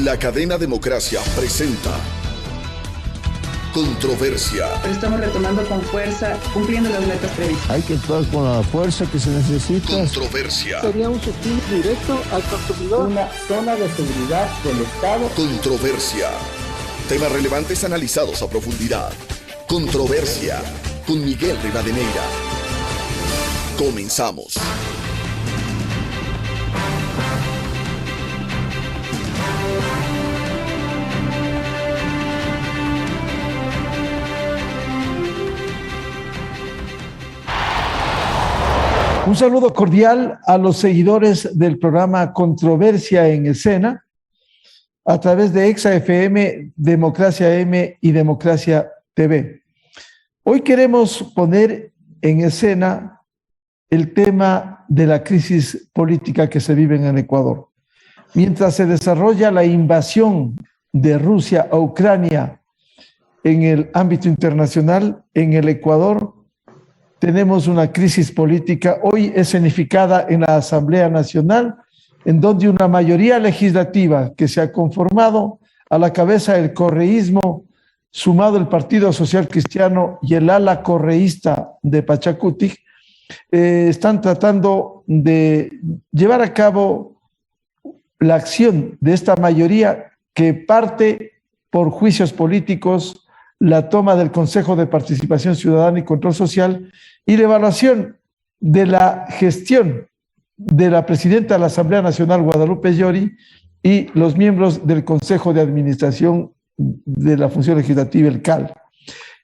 La cadena Democracia presenta Controversia. Pero estamos retomando con fuerza, cumpliendo las metas previstas. Hay que actuar con la fuerza que se necesita. Controversia. Sería un subsidio directo al consumidor. Una zona de seguridad del Estado. Controversia. Temas relevantes analizados a profundidad. Controversia. Con Miguel Rivadeneira. Comenzamos. Un saludo cordial a los seguidores del programa Controversia en Escena a través de Exa FM, Democracia M y Democracia TV. Hoy queremos poner en escena el tema de la crisis política que se vive en el Ecuador. Mientras se desarrolla la invasión de Rusia a Ucrania en el ámbito internacional, en el Ecuador tenemos una crisis política hoy escenificada en la Asamblea Nacional, en donde una mayoría legislativa que se ha conformado a la cabeza del correísmo, sumado el Partido Social Cristiano y el ala correísta de Pachacuti, están tratando de llevar a cabo la acción de esta mayoría que parte por juicios políticos, la toma del Consejo de Participación Ciudadana y Control Social y la evaluación de la gestión de la presidenta de la Asamblea Nacional, Guadalupe Llori, y los miembros del Consejo de Administración de la Función Legislativa, el CAL.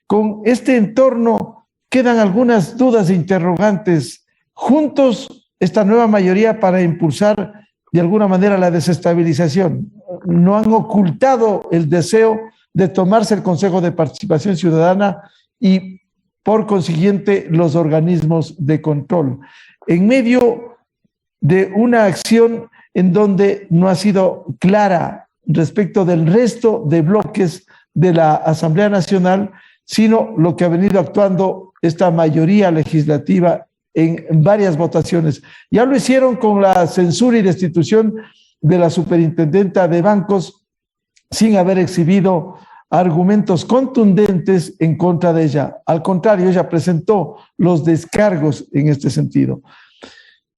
Con este entorno quedan algunas dudas e interrogantes. Juntos, esta nueva mayoría para impulsar de alguna manera la desestabilización. No han ocultado el deseo de tomarse el Consejo de Participación Ciudadana y, por consiguiente, los organismos de control. En medio de una acción en donde no ha sido clara respecto del resto de bloques de la Asamblea Nacional, sino lo que ha venido actuando esta mayoría legislativa en varias votaciones. Ya lo hicieron con la censura y destitución de la superintendenta de bancos, sin haber exhibido argumentos contundentes en contra de ella. Al contrario, ella presentó los descargos en este sentido.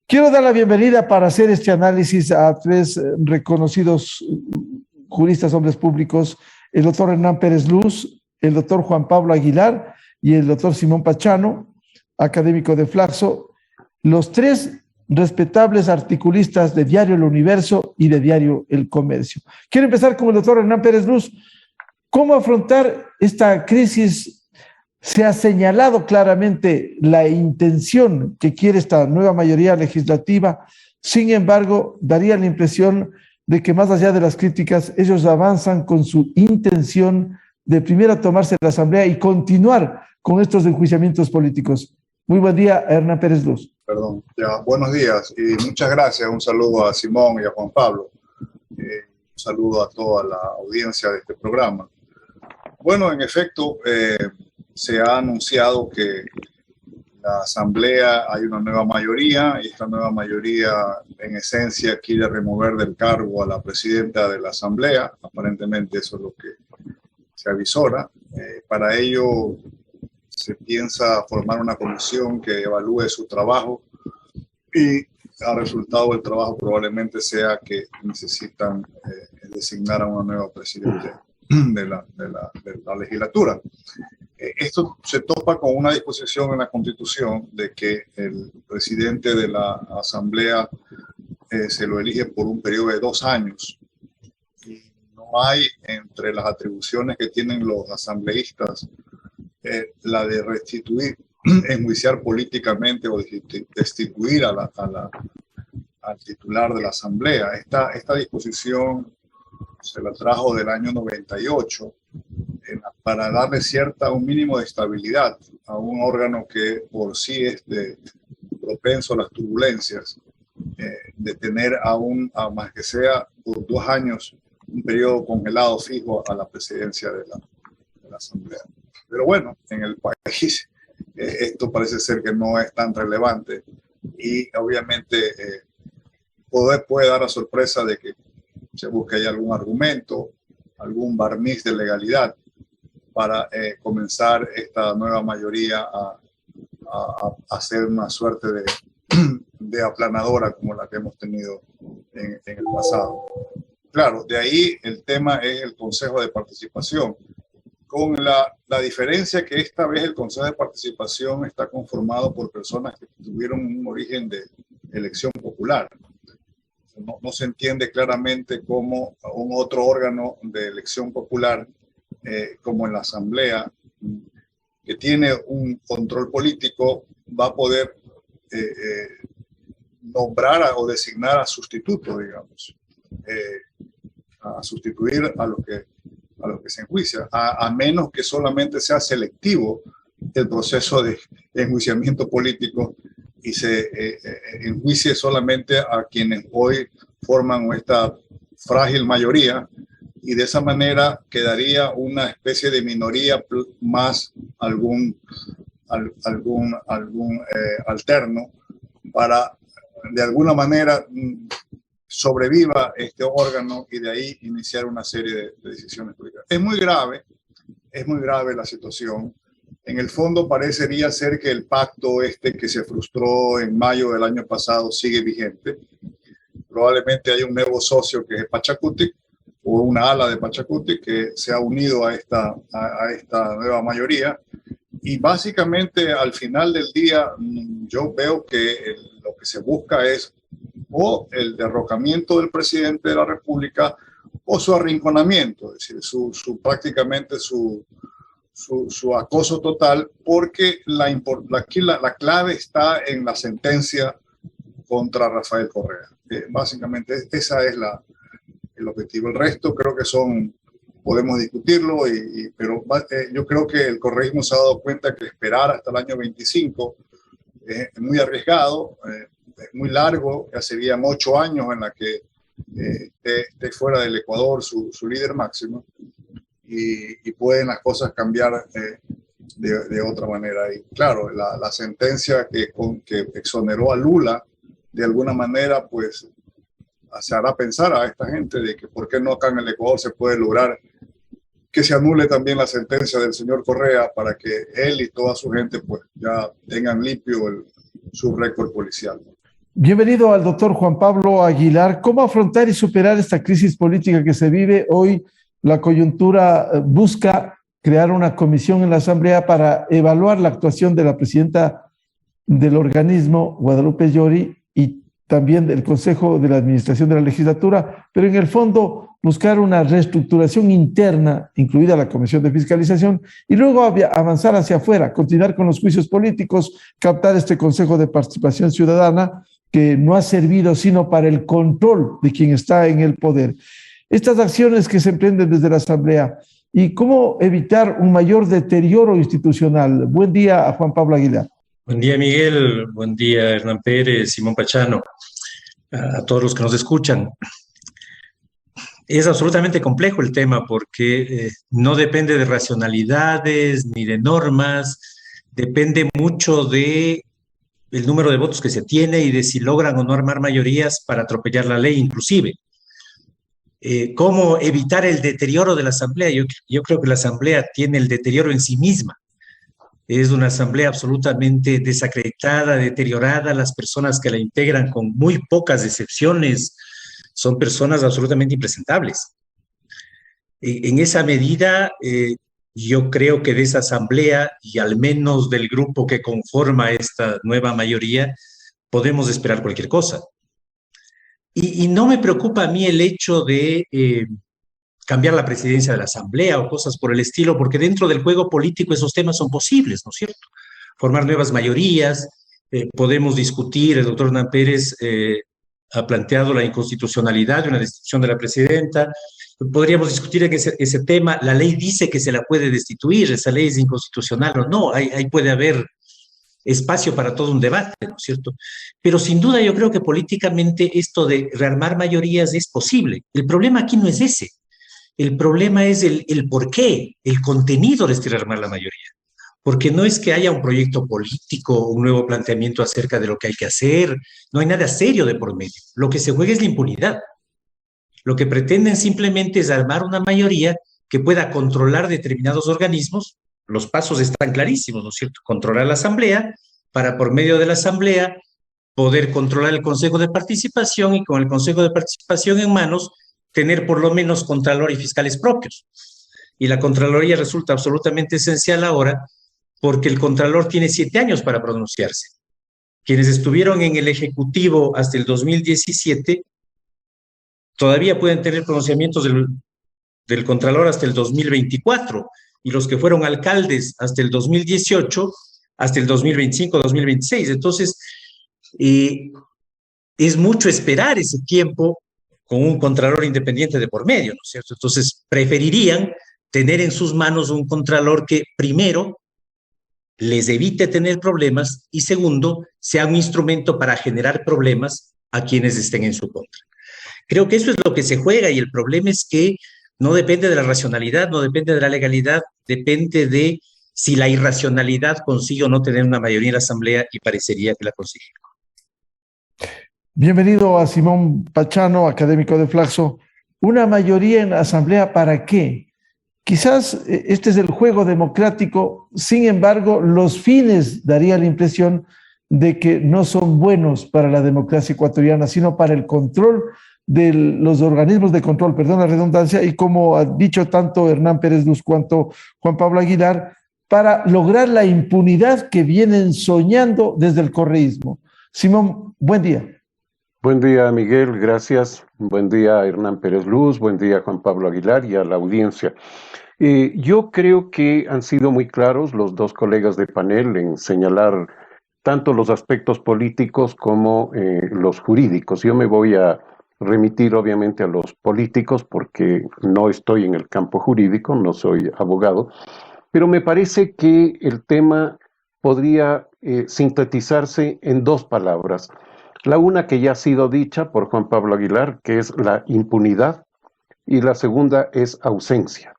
Quiero dar la bienvenida para hacer este análisis a tres reconocidos juristas, hombres públicos, el doctor Hernán Pérez Luz, el doctor Juan Pablo Aguilar y el doctor Simón Pachano, académico de Flaxo, los tres respetables articulistas de Diario El Universo y de Diario El Comercio. Quiero empezar con el doctor Hernán Pérez Luz. ¿Cómo afrontar esta crisis? Se ha señalado claramente la intención que quiere esta nueva mayoría legislativa. Sin embargo, daría la impresión de que más allá de las críticas, ellos avanzan con su intención de primero tomarse la Asamblea y continuar con estos enjuiciamientos políticos. Muy buen día, Hernán Pérez Luz. Perdón, ya, buenos días y muchas gracias. Un saludo a Simón y a Juan Pablo. Un saludo a toda la audiencia de este programa. Bueno, en efecto, se ha anunciado que la Asamblea hay una nueva mayoría y esta nueva mayoría en esencia quiere remover del cargo a la presidenta de la Asamblea. Aparentemente eso es lo que se avisora. Para ello se piensa formar una comisión que evalúe su trabajo y el resultado del trabajo probablemente sea que necesitan designar a una nueva presidenta de la legislatura. Esto se topa con una disposición en la Constitución de que el presidente de la Asamblea se lo elige por un periodo de 2 años. Y no hay entre las atribuciones que tienen los asambleístas la de restituir, enjuiciar políticamente o destituir al titular de la Asamblea. Esta disposición se la trajo del año 98 para darle un mínimo de estabilidad a un órgano que por sí es propenso a las turbulencias, de tener a más que sea por 2 años un periodo congelado fijo a la presidencia de la Asamblea. Pero bueno, en el país esto parece ser que no es tan relevante y obviamente puede dar la sorpresa de que se busque ahí algún argumento, algún barniz de legalidad para comenzar esta nueva mayoría a hacer una suerte de aplanadora como la que hemos tenido en el pasado. Claro, de ahí el tema es el Consejo de Participación, con la diferencia que esta vez el Consejo de Participación está conformado por personas que tuvieron un origen de elección popular. No se entiende claramente cómo un otro órgano de elección popular, como en la Asamblea, que tiene un control político, va a poder nombrar o designar a sustitutos, digamos, a sustituir a los que se enjuicia, a menos que solamente sea selectivo el proceso de enjuiciamiento político y se enjuicie solamente a quienes hoy forman esta frágil mayoría, y de esa manera quedaría una especie de minoría más algún alterno para de alguna manera sobreviva este órgano y de ahí iniciar una serie de decisiones políticas. Es muy grave la situación. En el fondo parecería ser que el pacto que se frustró en mayo del año pasado sigue vigente. Probablemente hay un nuevo socio que es Pachacuti, o una ala de Pachacuti que se ha unido a esta nueva mayoría. Y básicamente al final del día yo veo que lo que se busca es o el derrocamiento del presidente de la República o su arrinconamiento, es decir, prácticamente su acoso total, porque aquí la clave está en la sentencia contra Rafael Correa. Básicamente esa es el objetivo. El resto creo que podemos discutirlo, pero yo creo que el correísmo se ha dado cuenta que esperar hasta el año 25 es muy arriesgado, es muy largo. Ya serían 8 años en la que esté fuera del Ecuador su líder máximo, y pueden las cosas cambiar de otra manera. Y claro, la sentencia que exoneró a Lula de alguna manera, pues se hará pensar a esta gente de que por qué no acá en el Ecuador se puede lograr que se anule también la sentencia del señor Correa para que él y toda su gente pues ya tengan limpio su récord policial. Bienvenido al doctor Juan Pablo Aguilar. ¿Cómo afrontar y superar esta crisis política que se vive hoy? La coyuntura busca crear una comisión en la Asamblea para evaluar la actuación de la presidenta del organismo, Guadalupe Llori, y también del Consejo de la Administración de la Legislatura, pero en el fondo buscar una reestructuración interna, incluida la Comisión de Fiscalización, y luego avanzar hacia afuera, continuar con los juicios políticos, captar este Consejo de Participación Ciudadana que no ha servido sino para el control de quien está en el poder. Estas acciones que se emprenden desde la Asamblea y cómo evitar un mayor deterioro institucional. Buen día a Juan Pablo Aguilar. Buen día, Miguel. Buen día, Hernán Pérez, Simón Pachano, a todos los que nos escuchan. Es absolutamente complejo el tema porque no depende de racionalidades ni de normas, depende mucho de el número de votos que se tiene y de si logran o no armar mayorías para atropellar la ley, inclusive. ¿Cómo evitar el deterioro de la Asamblea? Yo creo que la Asamblea tiene el deterioro en sí misma. Es una Asamblea absolutamente desacreditada, deteriorada. Las personas que la integran, con muy pocas excepciones, son personas absolutamente impresentables. En esa medida, yo creo que de esa Asamblea, y al menos del grupo que conforma esta nueva mayoría, podemos esperar cualquier cosa. Y no me preocupa a mí el hecho de cambiar la presidencia de la Asamblea o cosas por el estilo, porque dentro del juego político esos temas son posibles, ¿no es cierto? Formar nuevas mayorías, podemos discutir, el doctor Hernán Pérez ha planteado la inconstitucionalidad de una destitución de la presidenta, podríamos discutir en ese tema. La ley dice que se la puede destituir, esa ley es inconstitucional o no, ahí puede haber espacio para todo un debate, ¿no es cierto? Pero sin duda yo creo que políticamente esto de rearmar mayorías es posible. El problema aquí no es ese. El problema es el por qué, el contenido de este rearmar la mayoría. Porque no es que haya un proyecto político, un nuevo planteamiento acerca de lo que hay que hacer, no hay nada serio de por medio. Lo que se juega es la impunidad. Lo que pretenden simplemente es armar una mayoría que pueda controlar determinados organismos. Los pasos están clarísimos, ¿no es cierto? Controlar la Asamblea, para por medio de la Asamblea poder controlar el Consejo de Participación y con el Consejo de Participación en manos tener por lo menos Contralor y fiscales propios. Y la Contraloría resulta absolutamente esencial ahora porque el Contralor tiene 7 años para pronunciarse. Quienes estuvieron en el Ejecutivo hasta el 2017 todavía pueden tener pronunciamientos del Contralor hasta el 2024, y los que fueron alcaldes hasta el 2018, hasta el 2025, 2026. Entonces, es mucho esperar ese tiempo con un Contralor independiente de por medio, ¿no es cierto? Entonces, preferirían tener en sus manos un Contralor que, primero, les evite tener problemas y, segundo, sea un instrumento para generar problemas a quienes estén en su contra. Creo que eso es lo que se juega, y el problema es que no depende de la racionalidad, no depende de la legalidad, depende de si la irracionalidad consigue o no tener una mayoría en la Asamblea, y parecería que la consigue. Bienvenido a Simón Pachano, académico de Flaxo. ¿Una mayoría en la Asamblea para qué? Quizás este es el juego democrático, sin embargo, los fines daría la impresión de que no son buenos para la democracia ecuatoriana, sino para el control de los organismos de control, perdón la redundancia, y como ha dicho tanto Hernán Pérez Luz cuanto Juan Pablo Aguilar, para lograr la impunidad que vienen soñando desde el correísmo. Simón, buen día. Buen día, Miguel, gracias. Buen día, Hernán Pérez Luz, buen día, Juan Pablo Aguilar, y a la audiencia. Yo creo que han sido muy claros los dos colegas de panel en señalar tanto los aspectos políticos como los jurídicos. Yo me voy a remitir obviamente a los políticos porque no estoy en el campo jurídico, no soy abogado, pero me parece que el tema podría sintetizarse en 2 palabras. La una que ya ha sido dicha por Juan Pablo Aguilar, que es la impunidad, y la segunda es ausencia.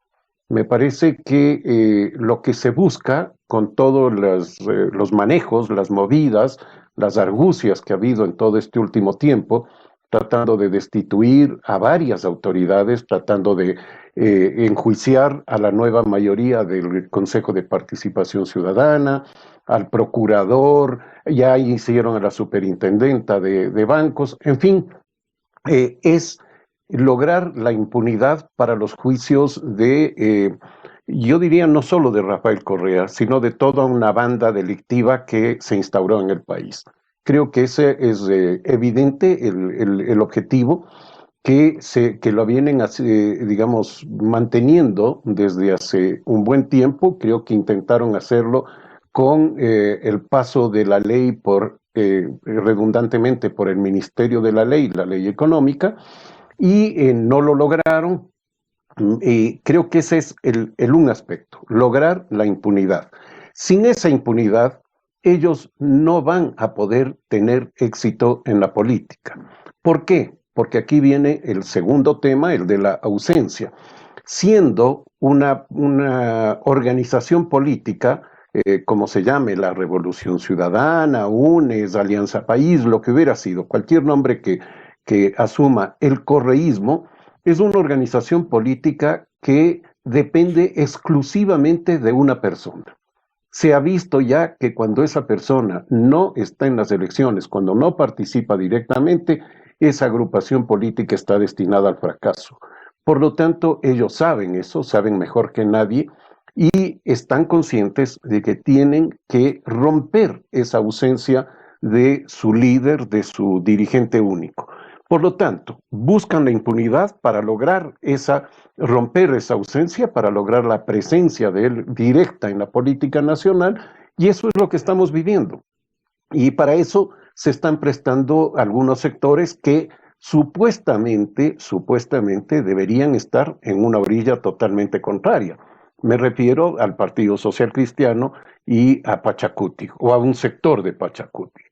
Me parece que lo que se busca con todos los manejos, las movidas, las argucias que ha habido en todo este último tiempo, tratando de destituir a varias autoridades, tratando de enjuiciar a la nueva mayoría del Consejo de Participación Ciudadana, al procurador, ya hicieron a la superintendenta de bancos, en fin, es lograr la impunidad para los juicios de, yo diría no solo de Rafael Correa, sino de toda una banda delictiva que se instauró en el país. Creo que ese es evidente el objetivo que lo vienen, digamos, manteniendo desde hace un buen tiempo. Creo que intentaron hacerlo con el paso de la ley redundantemente por el Ministerio de la Ley Económica, y no lo lograron. Creo que ese es un aspecto, lograr la impunidad. Sin esa impunidad, ellos no van a poder tener éxito en la política. ¿Por qué? Porque aquí viene el segundo tema, el de la ausencia. Siendo una organización política, como se llame, la Revolución Ciudadana, UNES, Alianza País, lo que hubiera sido, cualquier nombre que asuma el correísmo, es una organización política que depende exclusivamente de una persona. Se ha visto ya que cuando esa persona no está en las elecciones, cuando no participa directamente, esa agrupación política está destinada al fracaso. Por lo tanto, ellos saben eso, saben mejor que nadie, y están conscientes de que tienen que romper esa ausencia de su líder, de su dirigente único. Por lo tanto, buscan la impunidad para lograr romper esa ausencia, para lograr la presencia de él directa en la política nacional, y eso es lo que estamos viviendo. Y para eso se están prestando algunos sectores que supuestamente deberían estar en una orilla totalmente contraria. Me refiero al Partido Social Cristiano y a Pachacuti, o a un sector de Pachacuti.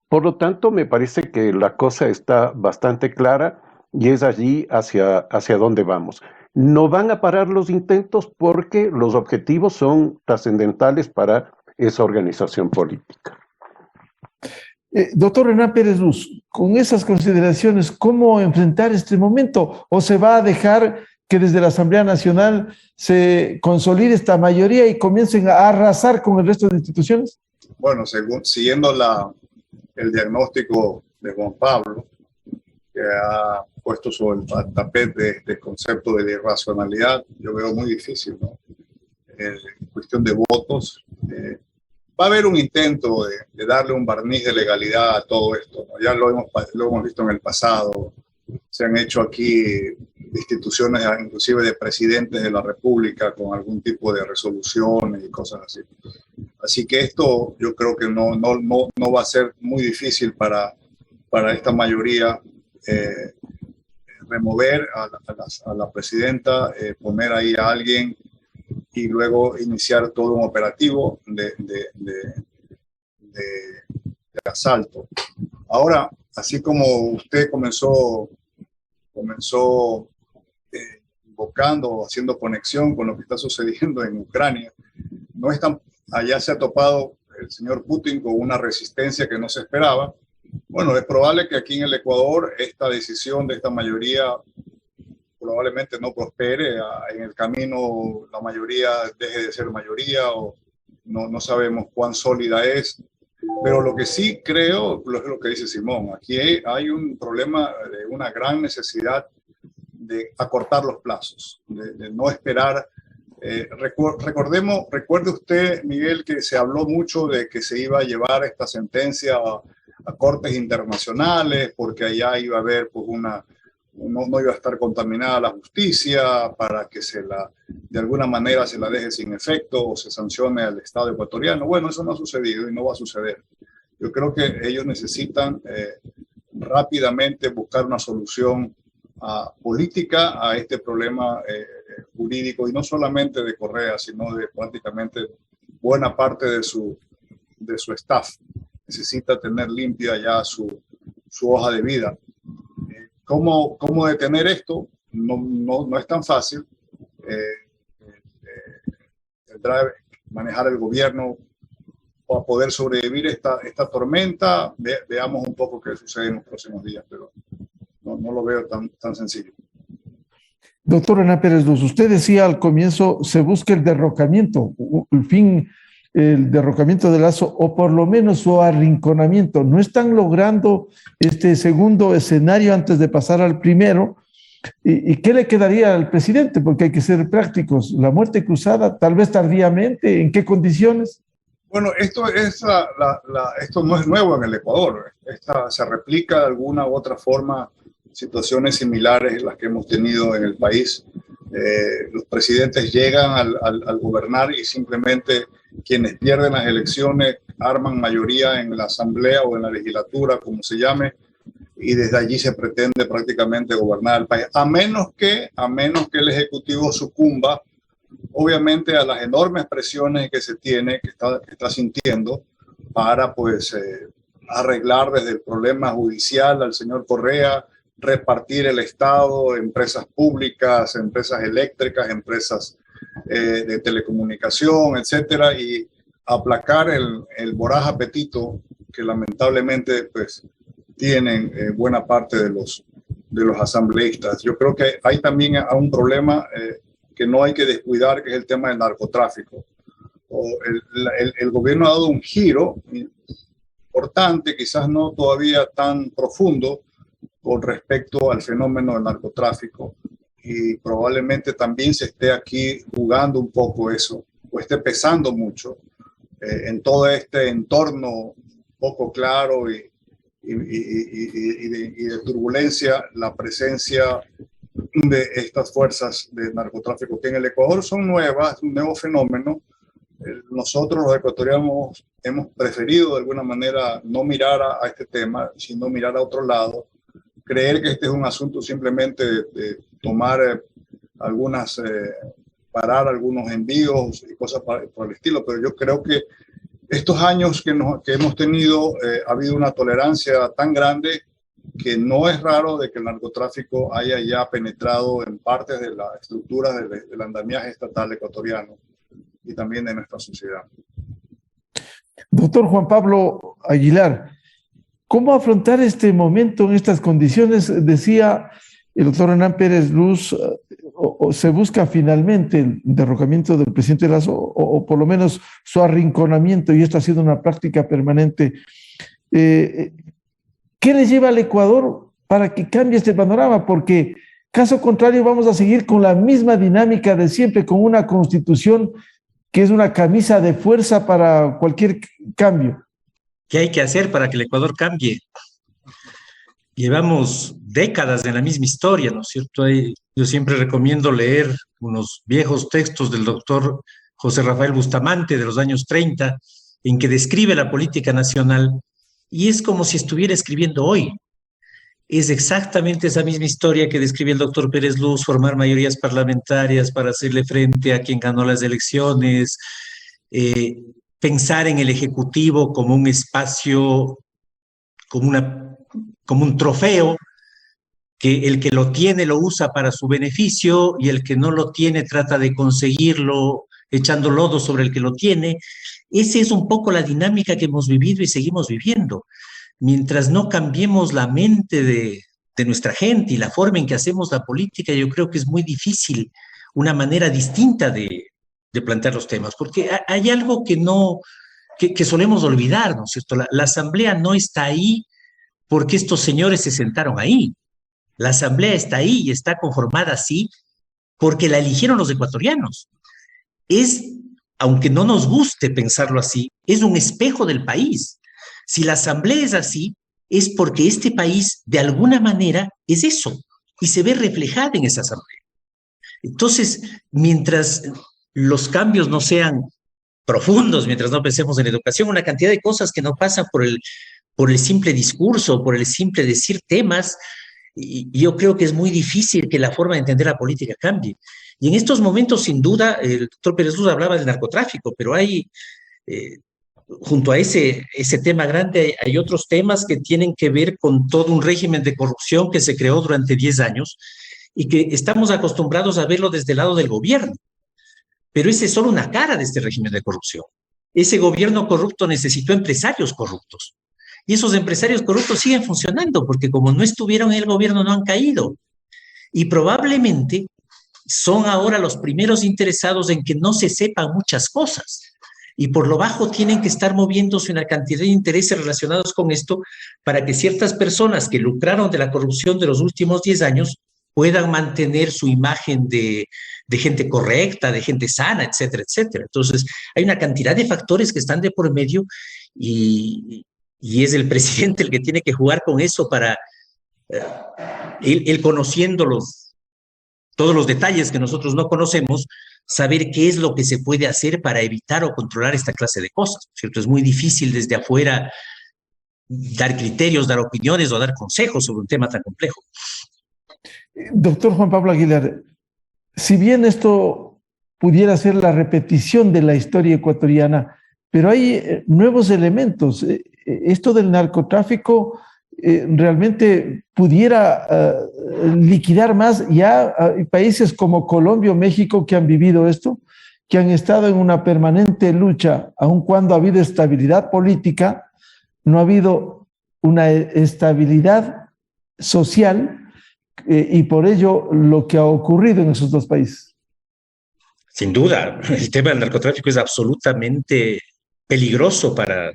Por lo tanto, me parece que la cosa está bastante clara y es allí hacia dónde vamos. No van a parar los intentos porque los objetivos son trascendentales para esa organización política. Doctor Hernán Pérez Luz, con esas consideraciones, ¿cómo enfrentar este momento? ¿O se va a dejar que desde la Asamblea Nacional se consolide esta mayoría y comiencen a arrasar con el resto de instituciones? Bueno, siguiendo el diagnóstico de Juan Pablo, que ha puesto sobre el tapete este concepto de irracionalidad, yo veo muy difícil, ¿no? En cuestión de votos, va a haber un intento de darle un barniz de legalidad a todo esto, ¿no? Ya lo hemos visto en el pasado. Se han hecho aquí instituciones, inclusive de presidentes de la República, con algún tipo de resoluciones y cosas así. Así que esto yo creo que no va a ser muy difícil para esta mayoría remover a la presidenta, poner ahí a alguien y luego iniciar todo un operativo de asalto. Ahora, así como usted comenzó invocando, haciendo conexión con lo que está sucediendo en Ucrania, allá se ha topado el señor Putin con una resistencia que no se esperaba. Bueno, es probable que aquí en el Ecuador esta decisión de esta mayoría probablemente no prospere. En el camino la mayoría deje de ser mayoría o no sabemos cuán sólida es. Pero lo que sí creo es lo que dice Simón. Aquí hay un problema de una gran necesidad de acortar los plazos, de no esperar. Recuerde usted, Miguel, que se habló mucho de que se iba a llevar esta sentencia a cortes internacionales porque allá iba a haber pues no iba a estar contaminada la justicia para que de alguna manera se la deje sin efecto o se sancione al Estado ecuatoriano. Bueno, eso no ha sucedido y no va a suceder. Yo creo que ellos necesitan rápidamente buscar una solución política a este problema jurídico, y no solamente de Correa, sino de prácticamente buena parte de su staff. Necesita tener limpia ya su hoja de vida. ¿Cómo detener esto? No es tan fácil. Tendrá manejar el gobierno para poder sobrevivir esta tormenta. Veamos un poco qué sucede en los próximos días, pero no lo veo tan sencillo. Doctor Hernán Pérez Luz, usted decía al comienzo, se busca el derrocamiento, el derrocamiento de Lazo, o por lo menos su arrinconamiento. ¿No están logrando este segundo escenario antes de pasar al primero? ¿Y qué le quedaría al presidente? Porque hay que ser prácticos. ¿La muerte cruzada, tal vez tardíamente? ¿En qué condiciones? Bueno, esto no es nuevo en el Ecuador. Se replica de alguna u otra forma situaciones similares a las que hemos tenido en el país. Los presidentes llegan al gobernar y simplemente quienes pierden las elecciones arman mayoría en la asamblea o en la legislatura, como se llame, y desde allí se pretende prácticamente gobernar el país, a menos que el Ejecutivo sucumba, obviamente, a las enormes presiones que se tiene, que está sintiendo, para pues arreglar desde el problema judicial al señor Correa, repartir el Estado, empresas públicas, empresas eléctricas, empresas de telecomunicación, etcétera, y aplacar el voraz apetito que lamentablemente pues tienen buena parte de los asambleístas. Yo creo que hay también un problema que no hay que descuidar, que es el tema del narcotráfico. El gobierno ha dado un giro importante, quizás no todavía tan profundo, con respecto al fenómeno del narcotráfico, y probablemente también se esté aquí jugando un poco eso, o esté pesando mucho en todo este entorno poco claro y de turbulencia, la presencia de estas fuerzas de narcotráfico que en el Ecuador son nuevas, un nuevo fenómeno. Nosotros los ecuatorianos hemos preferido de alguna manera no mirar a este tema, sino mirar a otro lado, creer que este es un asunto simplemente de tomar parar algunos envíos y cosas por el estilo, pero yo creo que estos años que hemos tenido ha habido una tolerancia tan grande que no es raro de que el narcotráfico haya ya penetrado en partes de la estructura del andamiaje estatal ecuatoriano y también de nuestra sociedad. Doctor Juan Pablo Aguilar, ¿Cómo afrontar este momento en estas condiciones? Decía el doctor Hernán Pérez Luz, o se busca finalmente el derrocamiento del presidente Lazo, o por lo menos su arrinconamiento, y esto ha sido una práctica permanente. ¿Qué le lleva al Ecuador para que cambie este panorama? Porque caso contrario vamos a seguir con la misma dinámica de siempre, con una constitución que es una camisa de fuerza para cualquier cambio. ¿Qué hay que hacer para que el Ecuador cambie? Llevamos décadas en la misma historia, ¿no es cierto? Yo siempre recomiendo leer unos viejos textos del doctor José Rafael Bustamante de los años 30, en que describe la política nacional, y es como si estuviera escribiendo hoy. Es exactamente esa misma historia que describe el doctor Pérez Luz: formar mayorías parlamentarias para hacerle frente a quien ganó las elecciones, pensar en el Ejecutivo como un espacio, como un trofeo, que el que lo tiene lo usa para su beneficio y el que no lo tiene trata de conseguirlo echando lodo sobre el que lo tiene. Esa es un poco la dinámica que hemos vivido y seguimos viviendo. Mientras no cambiemos la mente de nuestra gente y la forma en que hacemos la política, yo creo que es muy difícil una manera distinta de plantear los temas, porque hay algo que solemos olvidar, ¿no es cierto? La Asamblea no está ahí porque estos señores se sentaron ahí. La Asamblea está ahí y está conformada así porque la eligieron los ecuatorianos. Aunque no nos guste pensarlo así, es un espejo del país. Si la Asamblea es así, es porque este país, de alguna manera, es eso, y se ve reflejada en esa Asamblea. Entonces, mientras los cambios no sean profundos, mientras no pensemos en educación, una cantidad de cosas que no pasan por el simple discurso, por el simple decir temas, y yo creo que es muy difícil que la forma de entender la política cambie. Y en estos momentos, sin duda, el doctor Pérez Luz hablaba del narcotráfico, pero hay, junto a ese tema grande, hay otros temas que tienen que ver con todo un régimen de corrupción que se creó durante 10 años y que estamos acostumbrados a verlo desde el lado del gobierno. Pero esa es solo una cara de este régimen de corrupción. Ese gobierno corrupto necesitó empresarios corruptos. Y esos empresarios corruptos siguen funcionando porque como no estuvieron en el gobierno no han caído. Y probablemente son ahora los primeros interesados en que no se sepan muchas cosas. Y por lo bajo tienen que estar moviéndose una cantidad de intereses relacionados con esto para que ciertas personas que lucraron de la corrupción de los últimos 10 años puedan mantener su imagen de gente correcta, de gente sana, etcétera, etcétera. Entonces, hay una cantidad de factores que están de por medio y es el presidente el que tiene que jugar con eso para, él conociendo todos los detalles que nosotros no conocemos, saber qué es lo que se puede hacer para evitar o controlar esta clase de cosas, ¿cierto? Es muy difícil desde afuera dar criterios, dar opiniones o dar consejos sobre un tema tan complejo. Doctor Juan Pablo Aguilar, si bien esto pudiera ser la repetición de la historia ecuatoriana, pero hay nuevos elementos. Esto del narcotráfico realmente pudiera liquidar más. Ya hay países como Colombia o México que han vivido esto, que han estado en una permanente lucha, aun cuando ha habido estabilidad política, no ha habido una estabilidad social, y por ello lo que ha ocurrido en esos dos países. Sin duda, el tema del narcotráfico es absolutamente peligroso para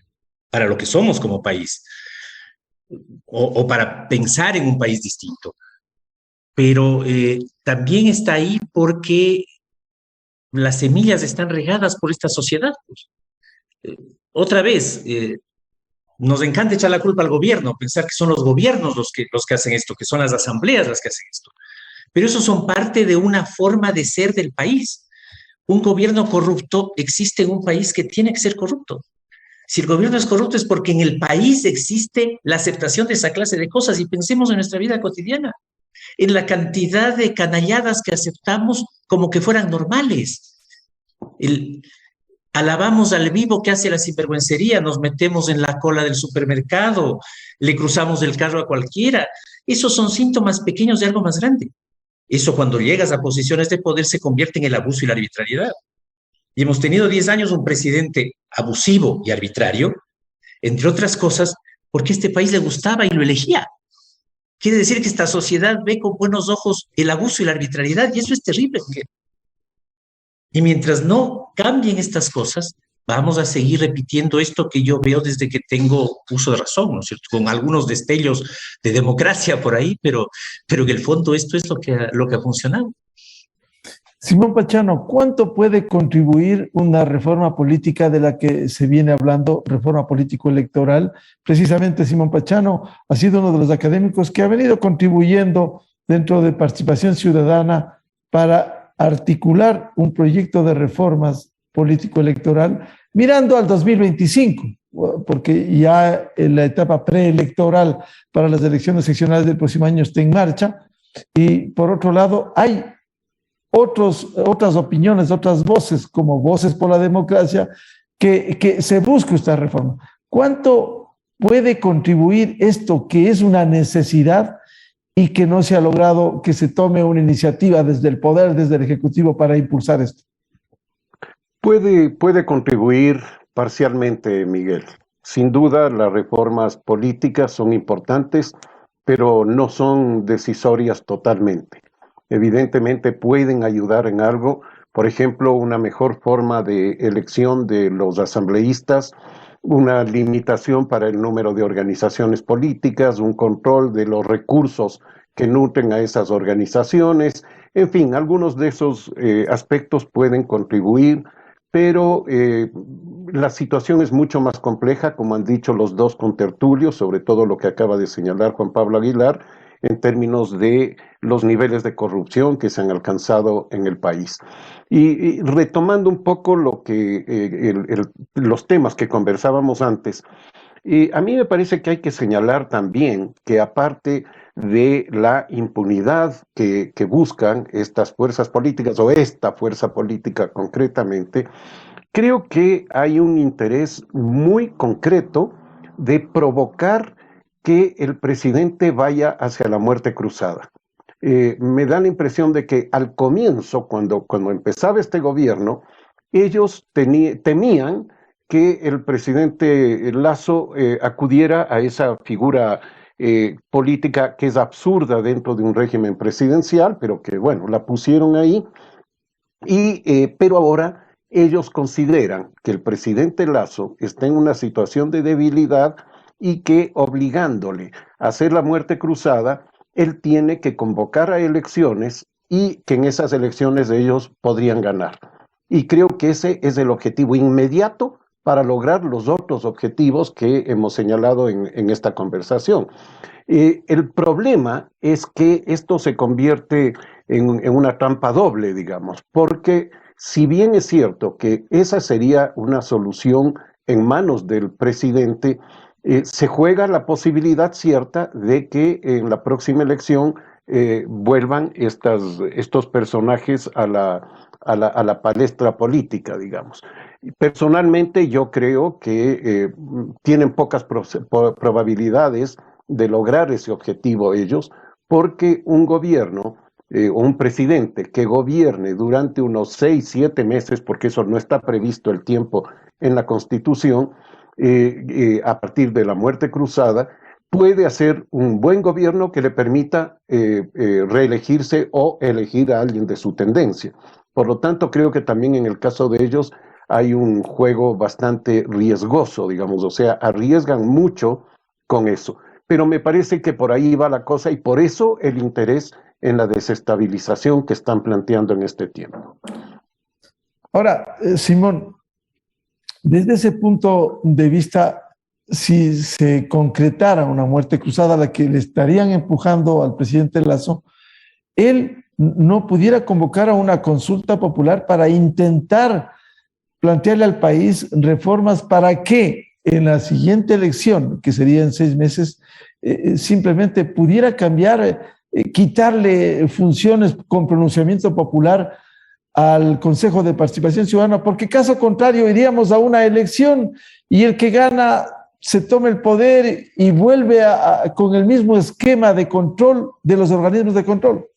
lo que somos como país, o para pensar en un país distinto. Pero también está ahí porque las semillas están regadas por esta sociedad. Otra vez, nos encanta echar la culpa al gobierno, pensar que son los gobiernos los que hacen esto, que son las asambleas las que hacen esto. Pero eso son parte de una forma de ser del país. Un gobierno corrupto existe en un país que tiene que ser corrupto. Si el gobierno es corrupto es porque en el país existe la aceptación de esa clase de cosas. Y pensemos en nuestra vida cotidiana, en la cantidad de canalladas que aceptamos como que fueran normales. Alabamos al vivo que hace la sinvergüencería, nos metemos en la cola del supermercado, le cruzamos el carro a cualquiera. Esos son síntomas pequeños de algo más grande. Eso cuando llegas a posiciones de poder se convierte en el abuso y la arbitrariedad. Y hemos tenido 10 años un presidente abusivo y arbitrario, entre otras cosas, porque este país le gustaba y lo elegía. Quiere decir que esta sociedad ve con buenos ojos el abuso y la arbitrariedad, y eso es terrible. Y mientras no cambien estas cosas, vamos a seguir repitiendo esto que yo veo desde que tengo uso de razón, ¿no es cierto? Con algunos destellos de democracia por ahí, pero en el fondo esto es lo que ha funcionado. Simón Pachano, ¿cuánto puede contribuir una reforma política de la que se viene hablando, reforma político-electoral? Precisamente Simón Pachano ha sido uno de los académicos que ha venido contribuyendo dentro de Participación Ciudadana para articular un proyecto de reformas político-electoral mirando al 2025, porque ya la etapa preelectoral para las elecciones seccionales del próximo año está en marcha, y por otro lado hay otras opiniones, otras voces, como Voces por la Democracia, que se busca esta reforma. ¿Cuánto puede contribuir esto, que es una necesidad y que no se ha logrado que se tome una iniciativa desde el poder, desde el Ejecutivo, para impulsar esto? Puede contribuir parcialmente, Miguel. Sin duda, las reformas políticas son importantes, pero no son decisorias totalmente. Evidentemente pueden ayudar en algo, por ejemplo, una mejor forma de elección de los asambleístas, una limitación para el número de organizaciones políticas, un control de los recursos que nutren a esas organizaciones. En fin, algunos de esos aspectos pueden contribuir, pero la situación es mucho más compleja, como han dicho los dos contertulios, sobre todo lo que acaba de señalar Juan Pablo Aguilar, en términos de los niveles de corrupción que se han alcanzado en el país. Y retomando un poco lo que los temas que conversábamos antes, a mí me parece que hay que señalar también que aparte de la impunidad que buscan estas fuerzas políticas, o esta fuerza política concretamente, creo que hay un interés muy concreto de provocar que el presidente vaya hacia la muerte cruzada. Me da la impresión de que al comienzo, cuando empezaba este gobierno, ellos temían que el presidente Lasso acudiera a esa figura política que es absurda dentro de un régimen presidencial, pero que, bueno, la pusieron ahí, pero ahora ellos consideran que el presidente Lasso está en una situación de debilidad y que obligándole a hacer la muerte cruzada, él tiene que convocar a elecciones y que en esas elecciones ellos podrían ganar. Y creo que ese es el objetivo inmediato para lograr los otros objetivos que hemos señalado en esta conversación. El problema es que esto se convierte en una trampa doble, digamos, porque si bien es cierto que esa sería una solución en manos del presidente, se juega la posibilidad cierta de que en la próxima elección vuelvan estos personajes a la palestra política, digamos. Personalmente yo creo que tienen pocas probabilidades de lograr ese objetivo ellos, porque un gobierno o un presidente que gobierne durante unos 6, 7 meses, porque eso no está previsto el tiempo en la Constitución, a partir de la muerte cruzada, puede hacer un buen gobierno que le permita reelegirse o elegir a alguien de su tendencia. Por lo tanto, creo que también en el caso de ellos hay un juego bastante riesgoso, digamos, o sea, arriesgan mucho con eso. Pero me parece que por ahí va la cosa y por eso el interés en la desestabilización que están planteando en este tiempo. Ahora, Simón, desde ese punto de vista, si se concretara una muerte cruzada a la que le estarían empujando al presidente Lasso, él no pudiera convocar a una consulta popular para intentar plantearle al país reformas para que en la siguiente elección, que sería en 6 meses, simplemente pudiera cambiar, quitarle funciones con pronunciamiento popular al Consejo de Participación Ciudadana, porque caso contrario iríamos a una elección y el que gana se toma el poder y vuelve con el mismo esquema de control de los organismos de control.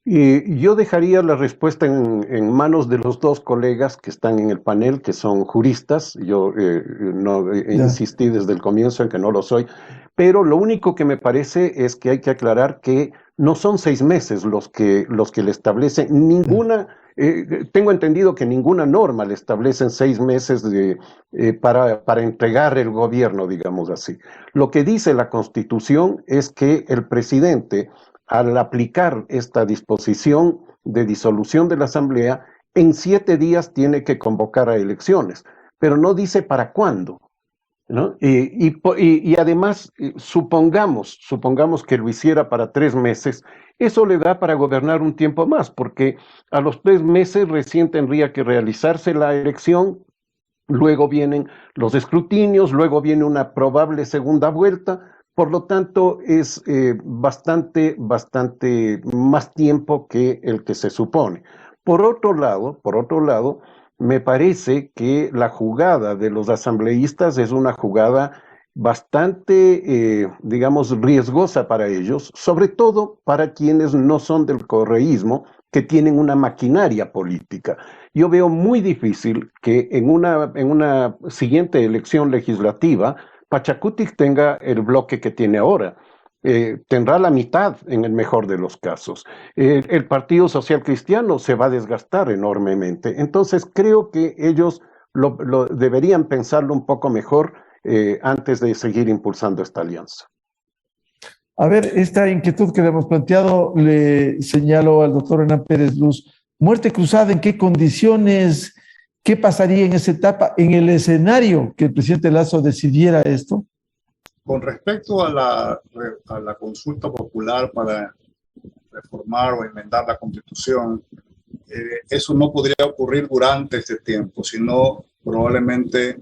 Yo dejaría la respuesta en manos de los dos colegas que están en el panel, que son juristas. Yo no insistí desde el comienzo en que no lo soy, pero lo único que me parece es que hay que aclarar que no son 6 meses los que le establecen ninguna. Tengo entendido que ninguna norma le establecen 6 meses para entregar el gobierno, digamos así. Lo que dice la Constitución es que el presidente, al aplicar esta disposición de disolución de la Asamblea, en 7 días tiene que convocar a elecciones, pero no dice para cuándo, ¿no? Y además, supongamos que lo hiciera para 3 meses, eso le da para gobernar un tiempo más, porque a los 3 meses recién tendría que realizarse la elección, luego vienen los escrutinios, luego viene una probable segunda vuelta. Por lo tanto, es bastante más tiempo que el que se supone. Por otro lado, me parece que la jugada de los asambleístas es una jugada bastante, digamos, riesgosa para ellos, sobre todo para quienes no son del correísmo, que tienen una maquinaria política. Yo veo muy difícil que en una siguiente elección legislativa Pachacutic tenga el bloque que tiene ahora. Tendrá la mitad en el mejor de los casos. El Partido Social Cristiano se va a desgastar enormemente. Entonces creo que ellos deberían pensarlo un poco mejor antes de seguir impulsando esta alianza. A ver, esta inquietud que le hemos planteado, le señalo al doctor Hernán Pérez Luz. Muerte cruzada, ¿en qué condiciones? ¿Qué pasaría en esa etapa, en el escenario que el presidente Lasso decidiera esto? Con respecto a la consulta popular para reformar o enmendar la Constitución, eso no podría ocurrir durante este tiempo, sino probablemente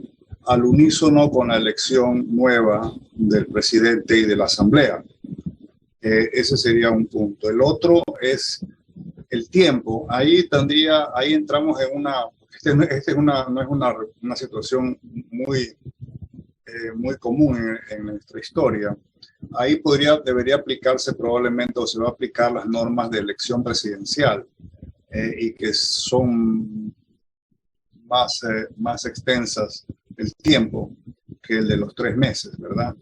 al unísono con la elección nueva del presidente y de la Asamblea. Ese sería un punto. El otro es el tiempo. Ahí entramos en una... no es una situación muy común en nuestra historia. Ahí debería aplicarse probablemente, o se va a aplicar las normas de elección presidencial y que son más extensas el tiempo que el de los 3 meses, ¿verdad?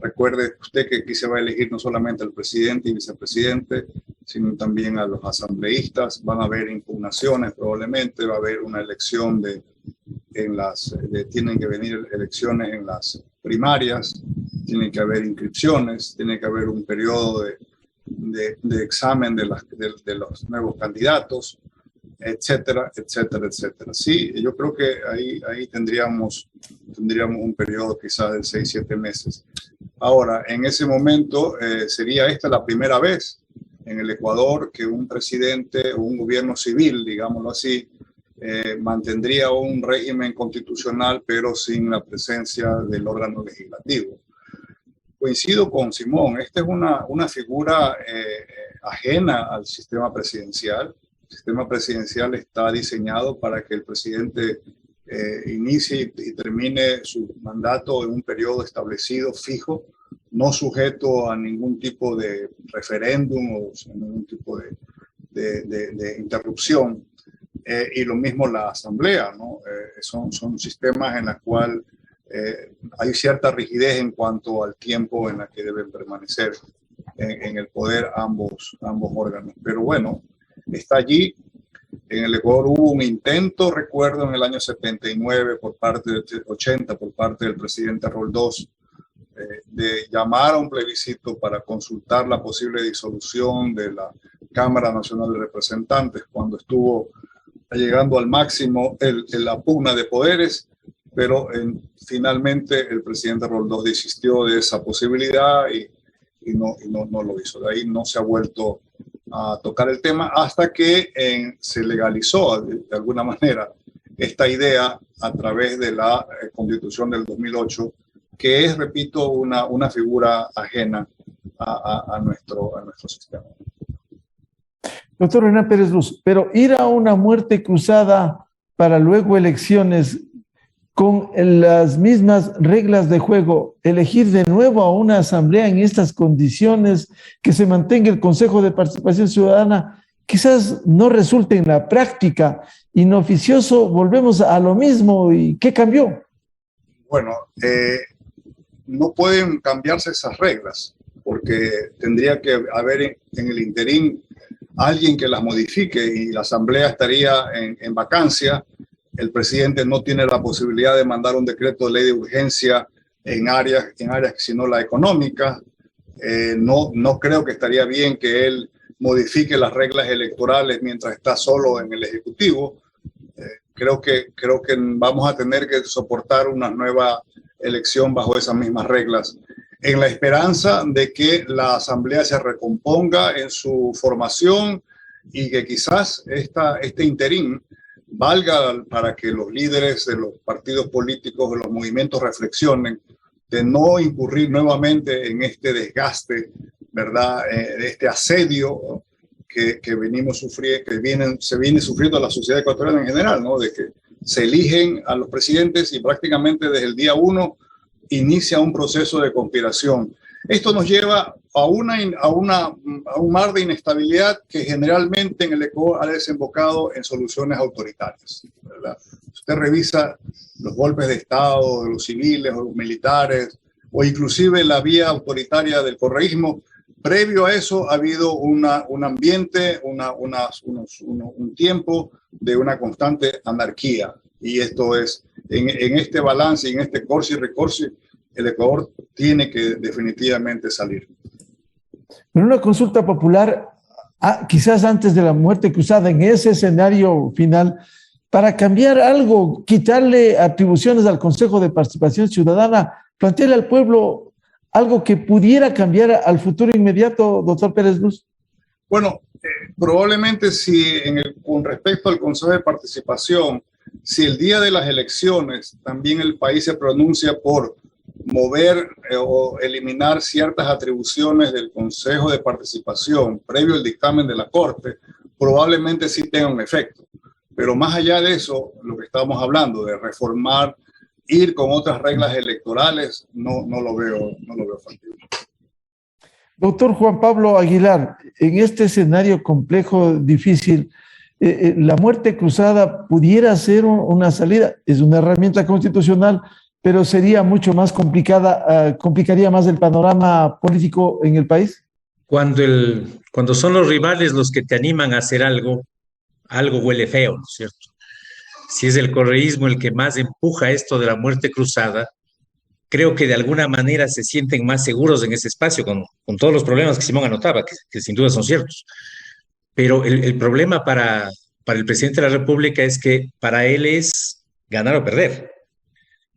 Recuerde usted que aquí se va a elegir no solamente al presidente y vicepresidente, sino también a los asambleístas. Van a haber impugnaciones probablemente, va a haber una elección tienen que venir elecciones en las primarias, tienen que haber inscripciones, tiene que haber un periodo de examen de los nuevos candidatos, etcétera, etcétera, etcétera. Sí, yo creo que ahí tendríamos un periodo quizás de 6-7 meses. Ahora, en ese momento sería esta la primera vez en el Ecuador que un presidente o un gobierno civil, digámoslo así, mantendría un régimen constitucional, pero sin la presencia del órgano legislativo. Coincido con Simón, esta es una figura ajena al sistema presidencial. El sistema presidencial está diseñado para que el presidente inicie y termine su mandato en un periodo establecido, fijo, no sujeto a ningún tipo de referéndum o ningún tipo de interrupción. Y lo mismo la asamblea, ¿no? Son sistemas en los cuales hay cierta rigidez en cuanto al tiempo en el que deben permanecer en el poder ambos órganos. Pero bueno, está allí. En el Ecuador hubo un intento, recuerdo, en el año 79 por parte del presidente Roldós, de llamar a un plebiscito para consultar la posible disolución de la Cámara Nacional de Representantes cuando estuvo llegando al máximo la pugna de poderes, pero finalmente el presidente Roldós desistió de esa posibilidad y no lo hizo. De ahí no se ha vuelto a tocar el tema hasta que se legalizó de alguna manera esta idea a través de la Constitución del 2008, que es, repito, una figura ajena a nuestro sistema. Doctor Hernán Pérez Luz, pero ir a una muerte cruzada para luego elecciones con las mismas reglas de juego, elegir de nuevo a una asamblea en estas condiciones, que se mantenga el Consejo de Participación Ciudadana, quizás no resulte en la práctica. Inoficioso, volvemos a lo mismo. ¿Y qué cambió? Bueno, no pueden cambiarse esas reglas, porque tendría que haber en el interín alguien que las modifique y la Asamblea estaría en vacancia. El presidente no tiene la posibilidad de mandar un decreto de ley de urgencia en áreas sino la económica. No creo que estaría bien que él modifique las reglas electorales mientras está solo en el Ejecutivo. Creo que vamos a tener que soportar una nueva elección bajo esas mismas reglas, en la esperanza de que la Asamblea se recomponga en su formación y que quizás este interín valga para que los líderes de los partidos políticos, de los movimientos reflexionen de no incurrir nuevamente en este desgaste, ¿verdad? Este asedio que venimos sufriendo, se viene sufriendo la sociedad ecuatoriana en general, ¿no? De que se eligen a los presidentes y prácticamente desde el día 1 inicia un proceso de conspiración. Esto nos lleva a un mar de inestabilidad que generalmente en el Ecuador ha desembocado en soluciones autoritarias, ¿verdad? Usted revisa los golpes de Estado de los civiles o los militares, o inclusive la vía autoritaria del correísmo. Previo a eso ha habido un ambiente, un tiempo de una constante anarquía. Y esto es, en este balance y en este corsi y recorsi, el Ecuador tiene que definitivamente salir. En una consulta popular, quizás antes de la muerte cruzada, en ese escenario final, para cambiar algo, quitarle atribuciones al Consejo de Participación Ciudadana, plantearle al pueblo algo que pudiera cambiar al futuro inmediato, doctor Pérez Luz. Bueno, probablemente si con respecto al Consejo de Participación, si el día de las elecciones también el país se pronuncia por mover o eliminar ciertas atribuciones del Consejo de Participación previo al dictamen de la Corte, probablemente sí tenga un efecto. Pero más allá de eso, lo que estamos hablando de reformar, ir con otras reglas electorales, no lo veo factible. Doctor Juan Pablo Aguilar, en este escenario complejo, difícil, la muerte cruzada pudiera ser una salida. Es una herramienta constitucional, pero sería mucho más complicada, complicaría más el panorama político en el país. Cuando son los rivales los que te animan a hacer algo huele feo, ¿no es cierto? Si es el correísmo el que más empuja esto de la muerte cruzada, creo que de alguna manera se sienten más seguros en ese espacio, con todos los problemas que Simón anotaba, que sin duda son ciertos. Pero el problema para el presidente de la República es que para él es ganar o perder.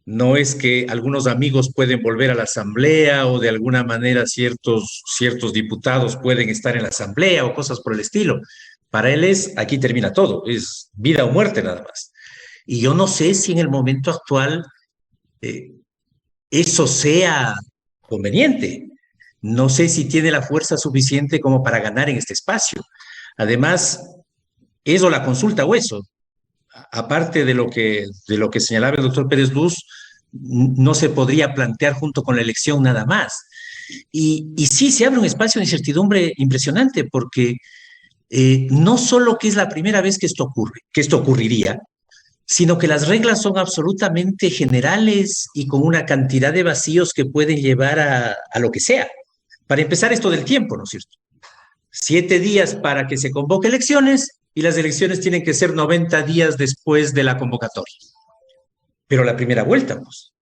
No es que algunos amigos pueden volver a la Asamblea o de alguna manera ciertos diputados pueden estar en la Asamblea o cosas por el estilo. Para él aquí termina todo, es vida o muerte nada más. Y yo no sé si en el momento actual eso sea conveniente. No sé si tiene la fuerza suficiente como para ganar en este espacio. Además, eso la consulta o eso. Aparte de lo que señalaba el doctor Pérez Luz, no se podría plantear junto con la elección nada más. Y sí, se abre un espacio de incertidumbre impresionante porque no solo que es la primera vez que esto ocurriría, sino que las reglas son absolutamente generales y con una cantidad de vacíos que pueden llevar a lo que sea. Para empezar, esto del tiempo, ¿no es cierto? 7 días para que se convoque elecciones y las elecciones tienen que ser 90 días después de la convocatoria. Pero la primera vuelta, pues.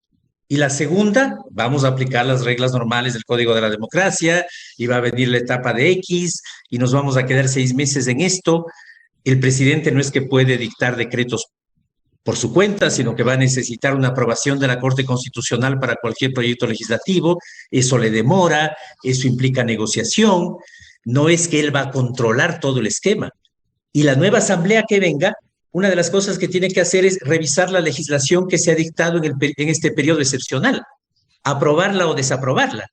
Y la segunda, vamos a aplicar las reglas normales del Código de la Democracia y va a venir la etapa de X y nos vamos a quedar 6 meses en esto. El presidente no es que puede dictar decretos por su cuenta, sino que va a necesitar una aprobación de la Corte Constitucional para cualquier proyecto legislativo. Eso le demora, eso implica negociación. No es que él va a controlar todo el esquema. Y la nueva asamblea que venga, una de las cosas que tiene que hacer es revisar la legislación que se ha dictado en este periodo excepcional, aprobarla o desaprobarla.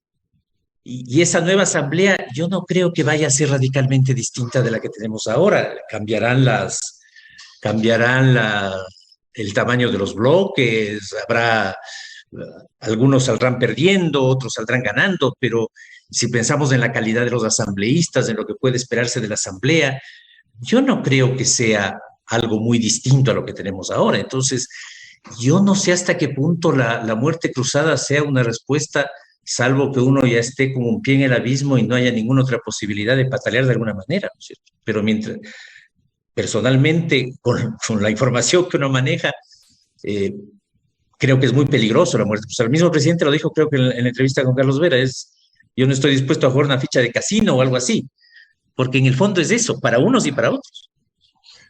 Y esa nueva asamblea yo no creo que vaya a ser radicalmente distinta de la que tenemos ahora. Cambiarán el tamaño de los bloques, algunos saldrán perdiendo, otros saldrán ganando, pero si pensamos en la calidad de los asambleístas, en lo que puede esperarse de la asamblea, yo no creo que sea algo muy distinto a lo que tenemos ahora. Entonces, yo no sé hasta qué punto la muerte cruzada sea una respuesta, salvo que uno ya esté con un pie en el abismo y no haya ninguna otra posibilidad de patalear de alguna manera, ¿no es cierto? Pero mientras, personalmente, con la información que uno maneja, eh, creo que es muy peligroso la muerte cruzada. El mismo presidente lo dijo, creo que en la entrevista con Carlos Vera, yo no estoy dispuesto a jugar una ficha de casino o algo así, porque en el fondo es eso, para unos y para otros.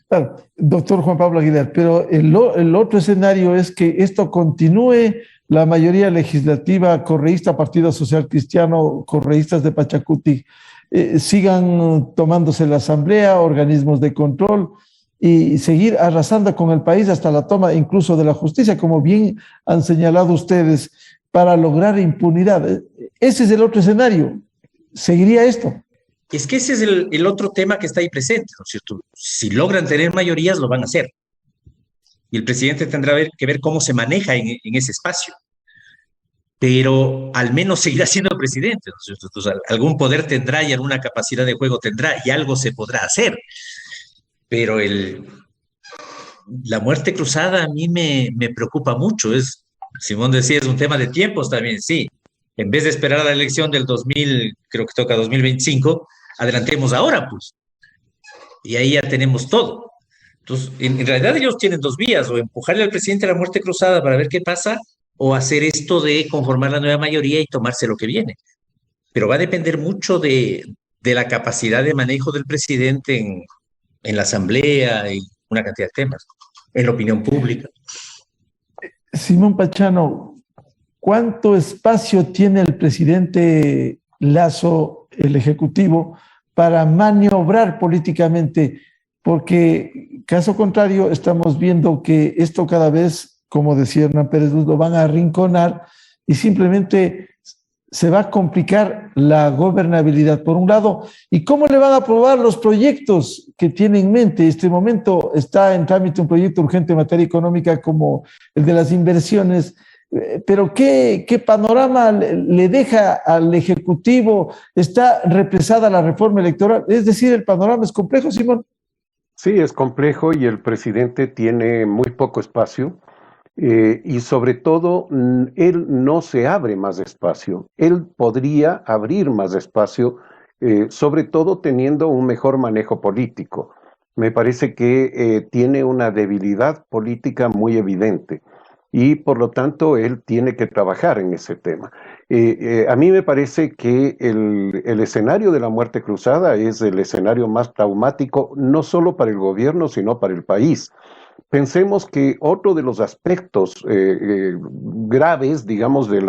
Claro, doctor Juan Pablo Aguilar, pero el otro escenario es que esto continúe, la mayoría legislativa correísta, Partido Social Cristiano, correístas de Pachacuti, sigan tomándose la asamblea, organismos de control y seguir arrasando con el país hasta la toma incluso de la justicia, como bien han señalado ustedes, para lograr impunidad. Ese es el otro escenario. ¿Seguiría esto? Es que ese es el otro tema que está ahí presente, ¿no es cierto? Si logran tener mayorías, lo van a hacer. Y el presidente tendrá que ver cómo se maneja en ese espacio. Pero al menos seguirá siendo el presidente, ¿no es cierto? Entonces, algún poder tendrá y alguna capacidad de juego tendrá y algo se podrá hacer. Pero la muerte cruzada a mí me preocupa mucho. Simón decía, es un tema de tiempos también, sí. En vez de esperar a la elección del 2000, creo que toca 2025, adelantemos ahora, pues. Y ahí ya tenemos todo. Entonces, en realidad ellos tienen dos vías, o empujarle al presidente a la muerte cruzada para ver qué pasa, o hacer esto de conformar la nueva mayoría y tomarse lo que viene. Pero va a depender mucho de la capacidad de manejo del presidente en la asamblea y una cantidad de temas, en la opinión pública. Simón Pachano, ¿cuánto espacio tiene el presidente Lasso, el Ejecutivo, para maniobrar políticamente? Porque, caso contrario, estamos viendo que esto cada vez, como decía Hernán Pérez Luz, lo van a arrinconar y simplemente se va a complicar la gobernabilidad, por un lado. ¿Y cómo le van a aprobar los proyectos que tiene en mente? En este momento está en trámite un proyecto urgente en materia económica como el de las inversiones, pero ¿qué panorama le deja al Ejecutivo? ¿Está represada la reforma electoral? Es decir, el panorama es complejo, Simón. Sí, es complejo y el presidente tiene muy poco espacio. Y sobre todo, él no se abre más espacio. Él podría abrir más espacio, sobre todo teniendo un mejor manejo político. Me parece que tiene una debilidad política muy evidente y por lo tanto él tiene que trabajar en ese tema. A mí me parece que el escenario de la muerte cruzada es el escenario más traumático, no solo para el gobierno, sino para el país. Pensemos que otro de los aspectos graves, digamos, de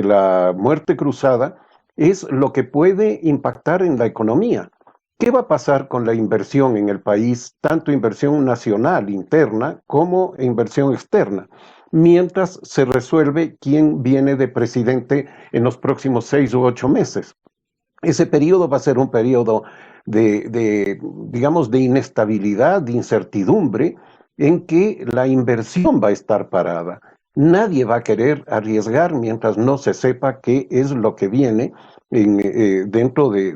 la muerte cruzada es lo que puede impactar en la economía. ¿Qué va a pasar con la inversión en el país, tanto inversión nacional, interna, como inversión externa, mientras se resuelve quién viene de presidente en los próximos 6 u 8 meses? Ese periodo va a ser un periodo digamos, de inestabilidad, de incertidumbre, en que la inversión va a estar parada. Nadie va a querer arriesgar mientras no se sepa qué es lo que viene dentro de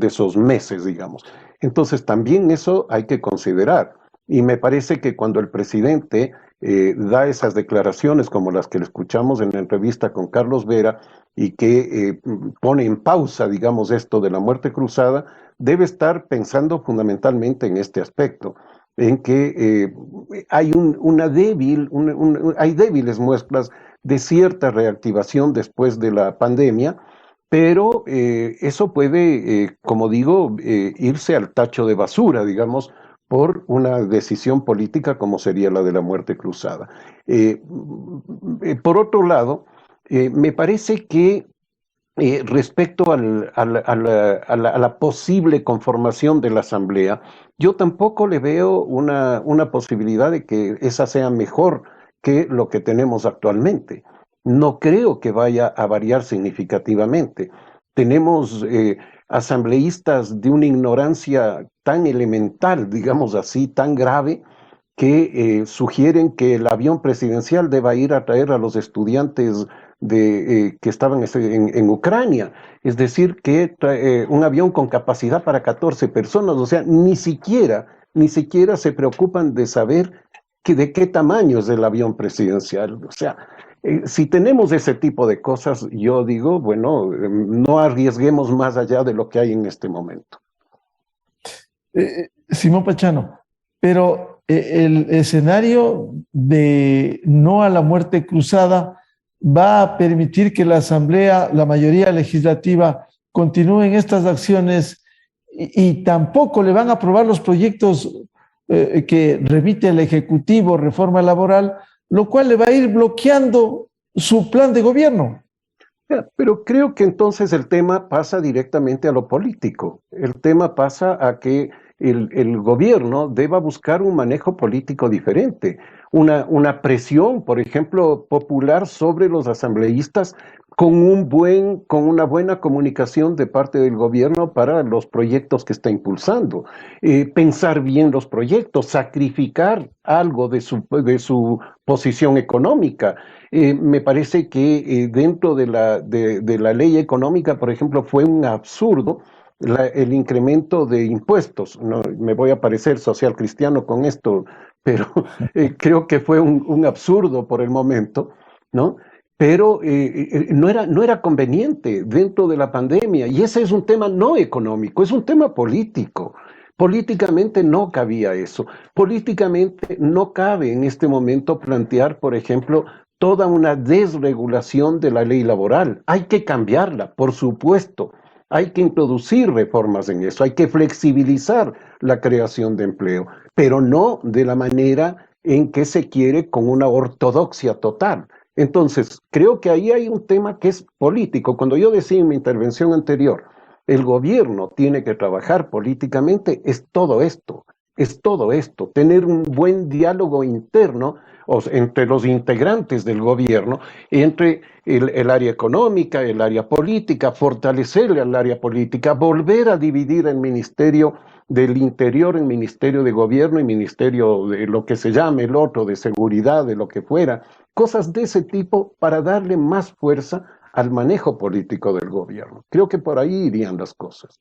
esos meses, digamos. Entonces también eso hay que considerar. Y me parece que cuando el presidente da esas declaraciones como las que le escuchamos en la entrevista con Carlos Vera y que pone en pausa, digamos, esto de la muerte cruzada, debe estar pensando fundamentalmente en este aspecto, en que hay hay débiles muestras de cierta reactivación después de la pandemia, pero eso puede, como digo, irse al tacho de basura, digamos, por una decisión política como sería la de la muerte cruzada. Por otro lado, me parece que respecto a la posible conformación de la Asamblea, yo tampoco le veo una posibilidad de que esa sea mejor que lo que tenemos actualmente. No creo que vaya a variar significativamente. Tenemos asambleístas de una ignorancia tan elemental, digamos así, tan grave, que sugieren que el avión presidencial deba ir a traer a los estudiantes que estaban en Ucrania. Es decir, que un avión con capacidad para 14 personas, o sea, ni siquiera se preocupan de saber de qué tamaño es el avión presidencial. O sea, si tenemos ese tipo de cosas, yo digo, bueno, no arriesguemos más allá de lo que hay en este momento. Simón Pachano, pero el escenario de no a la muerte cruzada va a permitir que la Asamblea, la mayoría legislativa, continúen estas acciones y tampoco le van a aprobar los proyectos que remite el Ejecutivo, reforma laboral, lo cual le va a ir bloqueando su plan de gobierno. Pero creo que entonces el tema pasa directamente a lo político. El tema pasa a que el gobierno deba buscar un manejo político diferente, una presión, por ejemplo, popular sobre los asambleístas con una buena comunicación de parte del gobierno para los proyectos que está impulsando. Pensar bien los proyectos, sacrificar algo de su posición económica. Me parece que dentro de la ley económica, por ejemplo, fue un absurdo el incremento de impuestos. No, me voy a parecer social cristiano con esto, pero creo que fue un absurdo por el momento, ¿no? Pero no era conveniente dentro de la pandemia, y ese es un tema no económico, es un tema político. Políticamente no cabía eso. Políticamente no cabe en este momento plantear, por ejemplo, toda una desregulación de la ley laboral. Hay que cambiarla, por supuesto. Hay que introducir reformas en eso, hay que flexibilizar la creación de empleo, pero no de la manera en que se quiere con una ortodoxia total. Entonces, creo que ahí hay un tema que es político. Cuando yo decía en mi intervención anterior, el gobierno tiene que trabajar políticamente, es todo esto, tener un buen diálogo interno entre los integrantes del gobierno, entre el área económica, el área política, fortalecer el área política, volver a dividir el Ministerio del Interior en Ministerio de Gobierno y Ministerio de lo que se llame el otro, de seguridad, de lo que fuera, cosas de ese tipo para darle más fuerza al manejo político del gobierno. Creo que por ahí irían las cosas.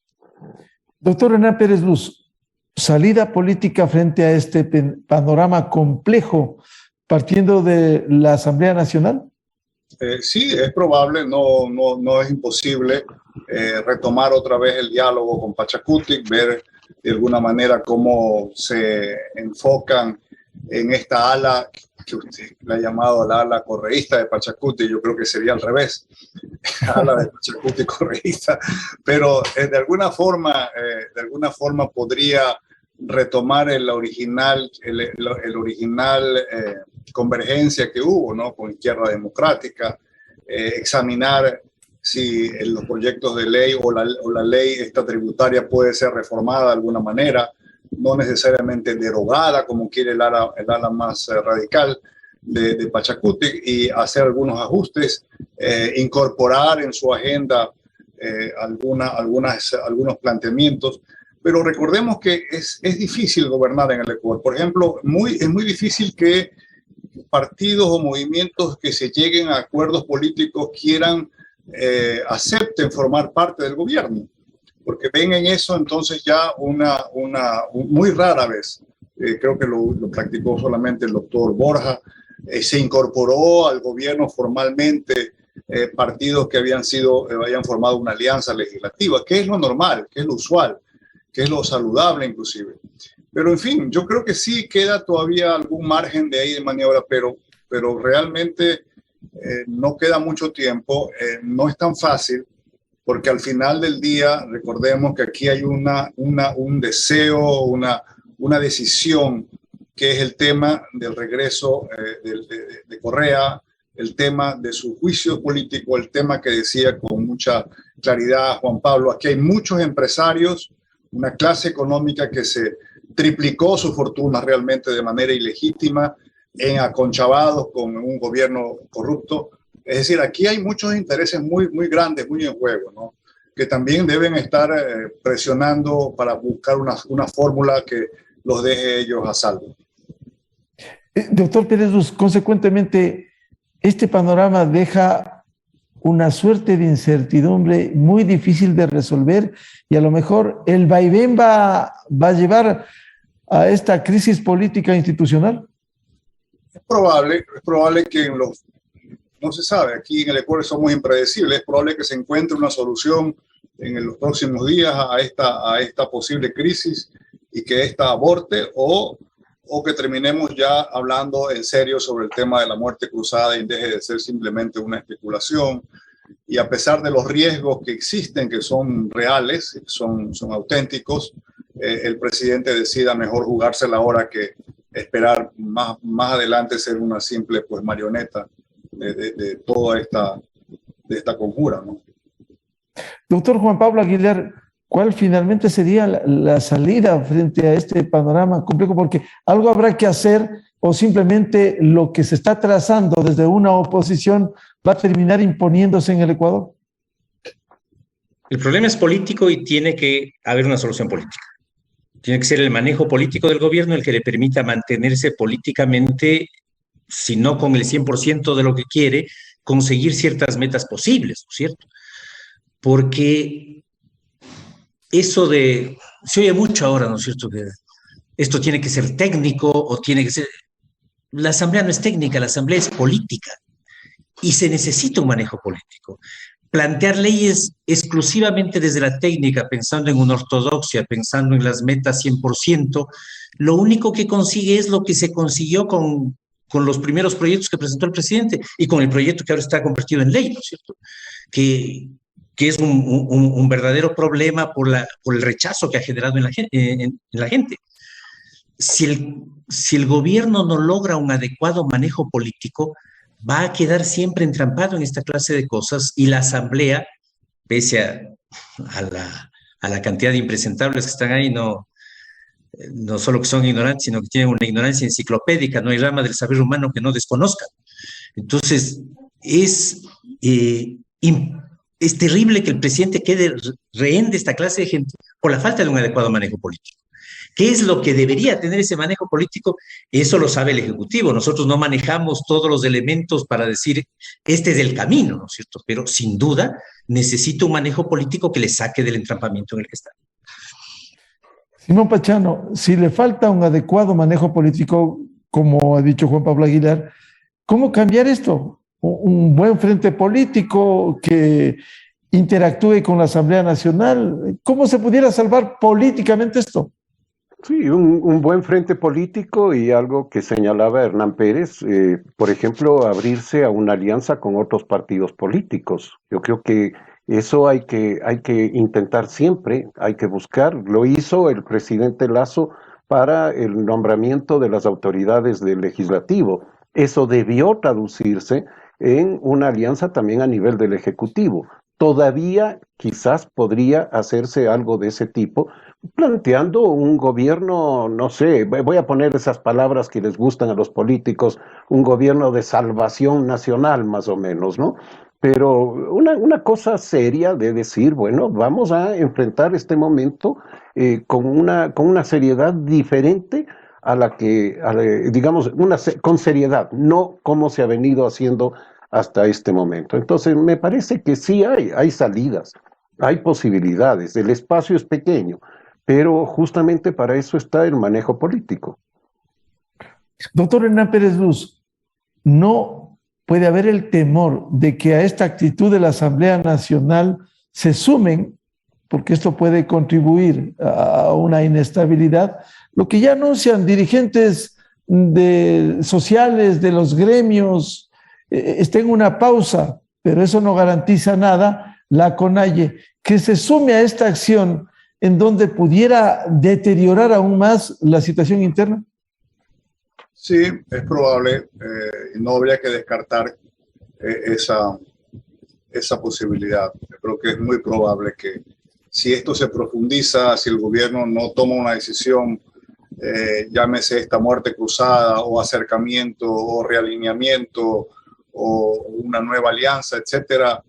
Doctor Hernán Pérez Luz, salida política frente a este panorama complejo, partiendo de la Asamblea Nacional. Sí, es probable, no es imposible retomar otra vez el diálogo con Pachacutic, ver de alguna manera cómo se enfocan en esta ala que usted le ha llamado la ala correísta de Pachacutic. Yo creo que sería al revés, ala de Pachacutic correísta, pero de alguna forma podría retomar el original convergencia que hubo, ¿no?, con Izquierda Democrática, examinar si los proyectos de ley o la ley esta tributaria puede ser reformada de alguna manera, no necesariamente derogada como quiere el ala más radical de Pachacutic, y hacer algunos ajustes, incorporar en su agenda algunos planteamientos. Pero recordemos que es difícil gobernar en el Ecuador. Por ejemplo, es muy difícil que partidos o movimientos que se lleguen a acuerdos políticos acepten formar parte del gobierno, porque ven en eso entonces ya muy rara vez, creo que lo practicó solamente el doctor Borja, se incorporó al gobierno formalmente partidos que habían formado una alianza legislativa, que es lo normal, que es lo usual, que es lo saludable inclusive. Pero en fin, yo creo que sí queda todavía algún margen de ahí de maniobra, pero realmente no queda mucho tiempo, no es tan fácil, porque al final del día recordemos que aquí hay un deseo, una decisión, que es el tema del regreso de Correa, el tema de su juicio político, el tema que decía con mucha claridad Juan Pablo. Aquí hay muchos empresarios, una clase económica que se triplicó su fortuna realmente de manera ilegítima, aconchavados con un gobierno corrupto. Es decir, aquí hay muchos intereses muy, muy grandes, muy en juego, ¿no?, que también deben estar presionando para buscar una fórmula que los deje ellos a salvo. Doctor Pérez Luz, consecuentemente, este panorama deja una suerte de incertidumbre muy difícil de resolver y a lo mejor el vaivén va a llevar a esta crisis política institucional? Es probable que no se sabe, aquí en el Ecuador somos impredecibles, es probable que se encuentre una solución en los próximos días a esta posible crisis y que esta aborte o que terminemos ya hablando en serio sobre el tema de la muerte cruzada y deje de ser simplemente una especulación. Y a pesar de los riesgos que existen, que son reales, son auténticos, el presidente decida mejor jugársela ahora que esperar más adelante ser una simple pues marioneta de toda esta conjura, ¿no? Doctor Juan Pablo Aguilar, ¿cuál finalmente sería la salida frente a este panorama complejo? Porque algo habrá que hacer o simplemente lo que se está trazando desde una oposición va a terminar imponiéndose en el Ecuador. El problema es político y tiene que haber una solución política. Tiene que ser el manejo político del gobierno el que le permita mantenerse políticamente, si no con el 100% de lo que quiere, conseguir ciertas metas posibles, ¿no es cierto? Porque eso se oye mucho ahora, ¿no es cierto? Que esto tiene que ser técnico o tiene que ser... La asamblea no es técnica, la asamblea es política y se necesita un manejo político. Plantear leyes exclusivamente desde la técnica, pensando en una ortodoxia, pensando en las metas 100%, lo único que consigue es lo que se consiguió con los primeros proyectos que presentó el presidente y con el proyecto que ahora está convertido en ley, ¿no es cierto? Que es un verdadero problema por el rechazo que ha generado en la gente. Si el gobierno no logra un adecuado manejo político, va a quedar siempre entrampado en esta clase de cosas y la asamblea, pese a la cantidad de impresentables que están ahí, no solo que son ignorantes, sino que tienen una ignorancia enciclopédica, no hay rama del saber humano que no desconozcan. Entonces, es terrible que el presidente quede rehén de esta clase de gente por la falta de un adecuado manejo político. ¿Qué es lo que debería tener ese manejo político? Eso lo sabe el Ejecutivo. Nosotros no manejamos todos los elementos para decir, este es el camino, ¿no es cierto? Pero sin duda necesita un manejo político que le saque del entrampamiento en el que está. Simón Pachano, si le falta un adecuado manejo político, como ha dicho Juan Pablo Aguilar, ¿cómo cambiar esto? Un buen frente político que interactúe con la Asamblea Nacional. ¿Cómo se pudiera salvar políticamente esto? Sí, un buen frente político y algo que señalaba Hernán Pérez, por ejemplo, abrirse a una alianza con otros partidos políticos. Yo creo que eso hay que intentar siempre, hay que buscar. Lo hizo el presidente Lasso para el nombramiento de las autoridades del legislativo. Eso debió traducirse en una alianza también a nivel del Ejecutivo. Todavía quizás podría hacerse algo de ese tipo, planteando un gobierno, no sé, voy a poner esas palabras que les gustan a los políticos, un gobierno de salvación nacional más o menos, ¿no? Pero una cosa seria de decir, bueno, vamos a enfrentar este momento con una seriedad diferente a la que, digamos, con seriedad, no como se ha venido haciendo hasta este momento. Entonces, me parece que sí hay salidas, hay posibilidades, el espacio es pequeño, pero justamente para eso está el manejo político. Doctor Hernán Pérez Luz, ¿no puede haber el temor de que a esta actitud de la Asamblea Nacional se sumen, porque esto puede contribuir a una inestabilidad, lo que ya anuncian dirigentes sociales de los gremios, está en una pausa, pero eso no garantiza nada, la CONAIE, que se sume a esta acción en donde pudiera deteriorar aún más la situación interna? Sí, es probable, no habría que descartar esa posibilidad. Yo creo que es muy probable que si esto se profundiza, si el gobierno no toma una decisión, llámese esta muerte cruzada o acercamiento o realineamiento o una nueva alianza, etcétera,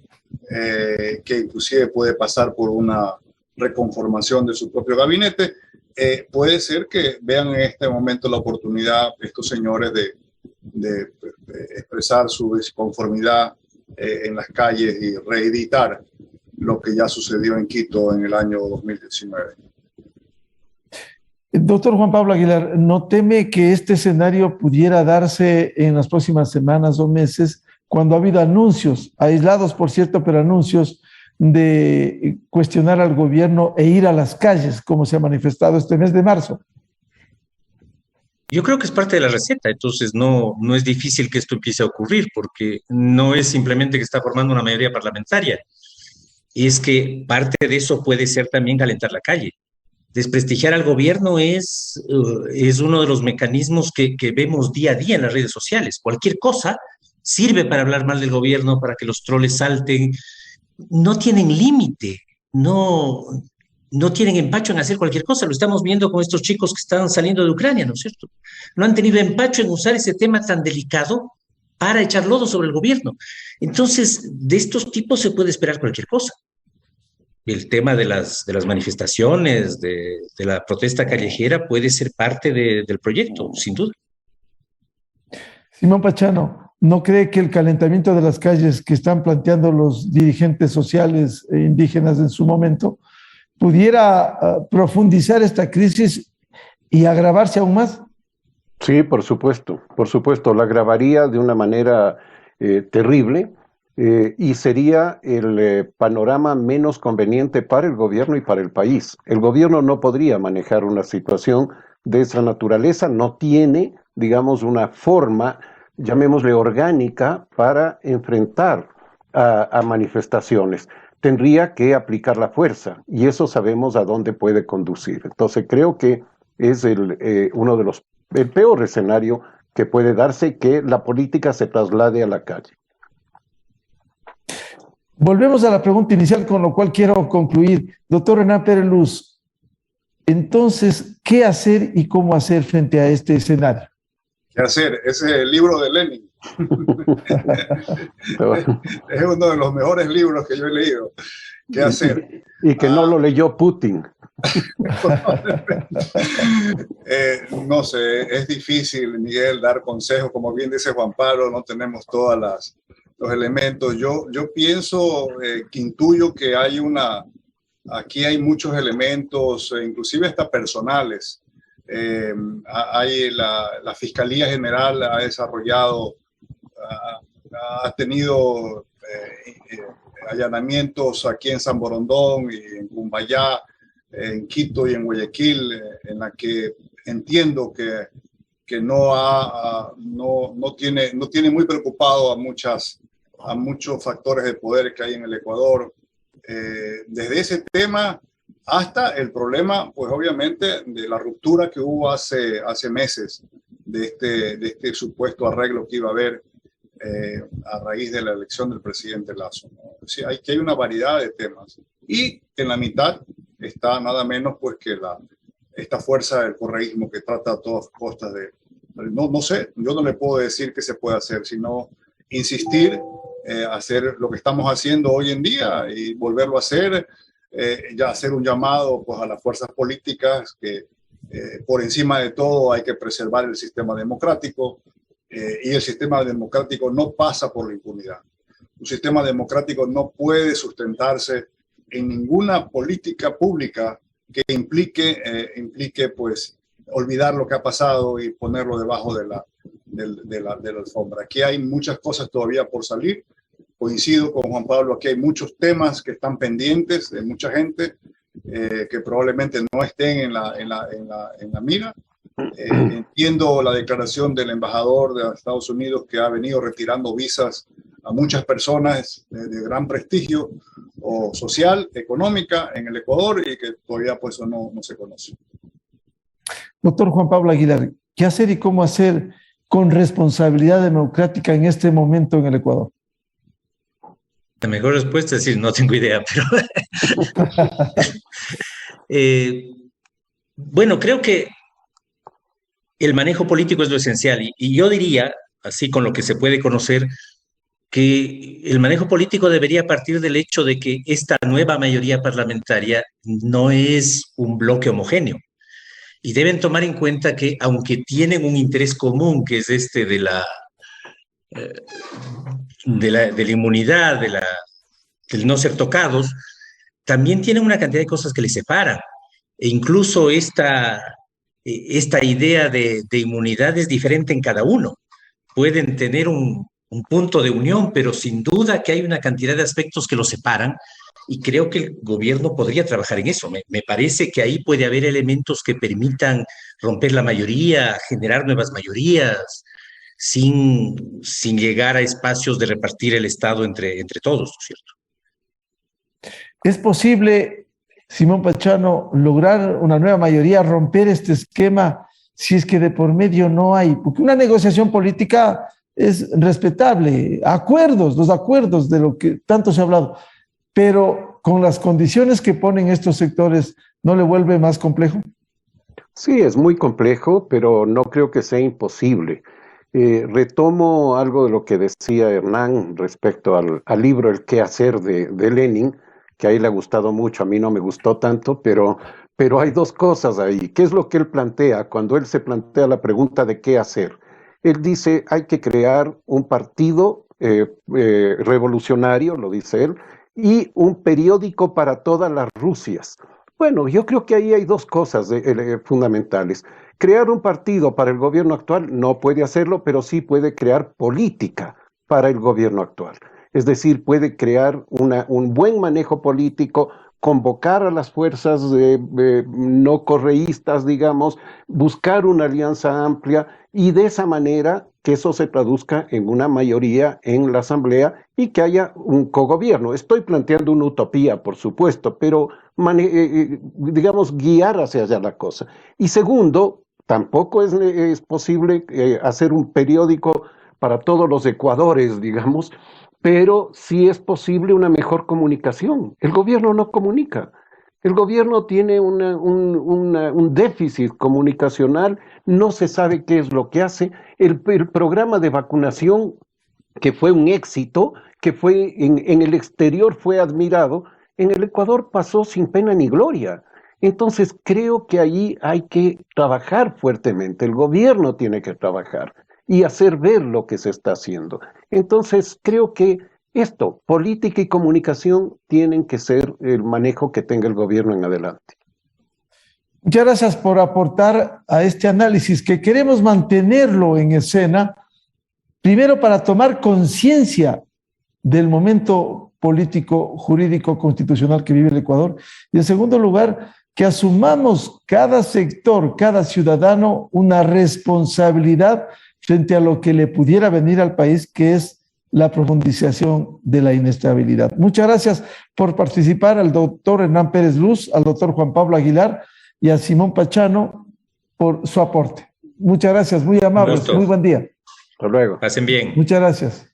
que inclusive puede pasar por una reconformación de su propio gabinete, puede ser que vean en este momento la oportunidad estos señores de expresar su disconformidad en las calles y reeditar lo que ya sucedió en Quito en el año 2019. Doctor Juan Pablo Aguilar, ¿no teme que este escenario pudiera darse en las próximas semanas o meses cuando ha habido anuncios, aislados por cierto, pero anuncios de cuestionar al gobierno e ir a las calles, como se ha manifestado este mes de marzo? Yo creo que es parte de la receta, entonces no es difícil que esto empiece a ocurrir, porque no es simplemente que está formando una mayoría parlamentaria, es que parte de eso puede ser también calentar la calle. Desprestigiar al gobierno es uno de los mecanismos que vemos día a día en las redes sociales. Cualquier cosa sirve para hablar mal del gobierno, para que los troles salten. No tienen límite, no tienen empacho en hacer cualquier cosa. Lo estamos viendo con estos chicos que están saliendo de Ucrania, ¿no es cierto? No han tenido empacho en usar ese tema tan delicado para echar lodo sobre el gobierno. Entonces, de estos tipos se puede esperar cualquier cosa. El tema de las manifestaciones, de la protesta callejera puede ser parte del proyecto, sin duda. Simón Pachano, ¿no cree que el calentamiento de las calles que están planteando los dirigentes sociales e indígenas en su momento pudiera profundizar esta crisis y agravarse aún más? Sí, por supuesto, la agravaría de una manera terrible. Y sería el panorama menos conveniente para el gobierno y para el país. El gobierno no podría manejar una situación de esa naturaleza, no tiene, digamos, una forma, llamémosle orgánica, para enfrentar a manifestaciones. Tendría que aplicar la fuerza, y eso sabemos a dónde puede conducir. Entonces creo que es uno de el peor escenario que puede darse, que la política se traslade a la calle. Volvemos a la pregunta inicial, con lo cual quiero concluir. Doctor Hernán Pérez Luz, entonces, ¿qué hacer y cómo hacer frente a este escenario? ¿Qué hacer? Ese es el libro de Lenin. Es uno de los mejores libros que yo he leído. ¿Qué hacer? Y que no lo leyó Putin. No sé, es difícil, Miguel, dar consejos. Como bien dice Juan Pablo, no tenemos todos los elementos. Yo pienso que intuyo que aquí hay muchos elementos, inclusive hasta personales. La Fiscalía General ha desarrollado, ha tenido allanamientos aquí en San Borondón y en Cumbayá, en Quito y en Guayaquil, en la que entiendo que no tiene muy preocupado a muchos factores de poder que hay en el Ecuador. Desde ese tema hasta el problema, pues obviamente, de la ruptura que hubo hace meses de este supuesto arreglo que iba a haber a raíz de la elección del presidente Lasso, ¿no? O sea, hay una variedad de temas. Y en la mitad está nada menos pues que esta fuerza del correísmo que trata a todas costas de... No sé, yo no le puedo decir qué se puede hacer, sino insistir, hacer lo que estamos haciendo hoy en día y volverlo a hacer, ya hacer un llamado pues a las fuerzas políticas que por encima de todo hay que preservar el sistema democrático, y el sistema democrático no pasa por la impunidad. Un sistema democrático no puede sustentarse en ninguna política pública que implique pues olvidar lo que ha pasado y ponerlo debajo de la alfombra. Aquí hay muchas cosas todavía por salir. Coincido con Juan Pablo, aquí hay muchos temas que están pendientes de mucha gente que probablemente no estén en la mira. Entiendo la declaración del embajador de Estados Unidos, que ha venido retirando visas a muchas personas de gran prestigio o social, económica en el Ecuador, y que todavía pues eso no se conoce. Doctor Juan Pablo Aguilar, ¿qué hacer y cómo hacer con responsabilidad democrática en este momento en el Ecuador? La mejor respuesta es decir, no tengo idea, pero bueno, creo que el manejo político es lo esencial, y yo diría, así con lo que se puede conocer, que el manejo político debería partir del hecho de que esta nueva mayoría parlamentaria no es un bloque homogéneo, y deben tomar en cuenta que aunque tienen un interés común, que es este de de la inmunidad, del no ser tocados, también tienen una cantidad de cosas que les separan. E incluso esta idea de inmunidad es diferente en cada uno. Pueden tener un punto de unión, pero sin duda que hay una cantidad de aspectos que los separan, y creo que el gobierno podría trabajar en eso. Me parece que ahí puede haber elementos que permitan romper la mayoría, generar nuevas mayorías, sin llegar a espacios de repartir el Estado entre todos, ¿no es cierto? ¿Es posible, Simón Pachano, lograr una nueva mayoría, romper este esquema, si es que de por medio no hay? Porque una negociación política es respetable, los acuerdos de lo que tanto se ha hablado, pero con las condiciones que ponen estos sectores, ¿no le vuelve más complejo? Sí, es muy complejo, pero no creo que sea imposible. Retomo algo de lo que decía Hernán respecto al libro El qué hacer de Lenin, que a él le ha gustado mucho, a mí no me gustó tanto, pero hay dos cosas ahí. ¿Qué es lo que él plantea cuando él se plantea la pregunta de qué hacer? Él dice, hay que crear un partido revolucionario, lo dice él, y un periódico para todas las Rusias. Bueno, yo creo que ahí hay dos cosas fundamentales. Crear un partido para el gobierno actual no puede hacerlo, pero sí puede crear política para el gobierno actual. Es decir, puede crear un buen manejo político, convocar a las fuerzas no correístas, digamos, buscar una alianza amplia y de esa manera que eso se traduzca en una mayoría en la Asamblea y que haya un cogobierno. Estoy planteando una utopía, por supuesto, pero digamos, guiar hacia allá la cosa. Y segundo, tampoco es posible hacer un periódico para todos los Ecuadores, digamos, pero sí es posible una mejor comunicación. El gobierno no comunica. El gobierno tiene un déficit comunicacional, no se sabe qué es lo que hace. El programa de vacunación, que fue un éxito, que fue en el exterior fue admirado, en el Ecuador pasó sin pena ni gloria. Entonces creo que ahí hay que trabajar fuertemente, el gobierno tiene que trabajar y hacer ver lo que se está haciendo. Entonces creo que política y comunicación, tienen que ser el manejo que tenga el gobierno en adelante. Muchas gracias por aportar a este análisis que queremos mantenerlo en escena, primero para tomar conciencia del momento político, jurídico, constitucional que vive el Ecuador, y en segundo lugar, que asumamos cada sector, cada ciudadano, una responsabilidad frente a lo que le pudiera venir al país, que es la profundización de la inestabilidad. Muchas gracias por participar al doctor Hernán Pérez Luz, al doctor Juan Pablo Aguilar y a Simón Pachano por su aporte. Muchas gracias, muy amables, muy buen día. Hasta luego. Pasen bien. Muchas gracias.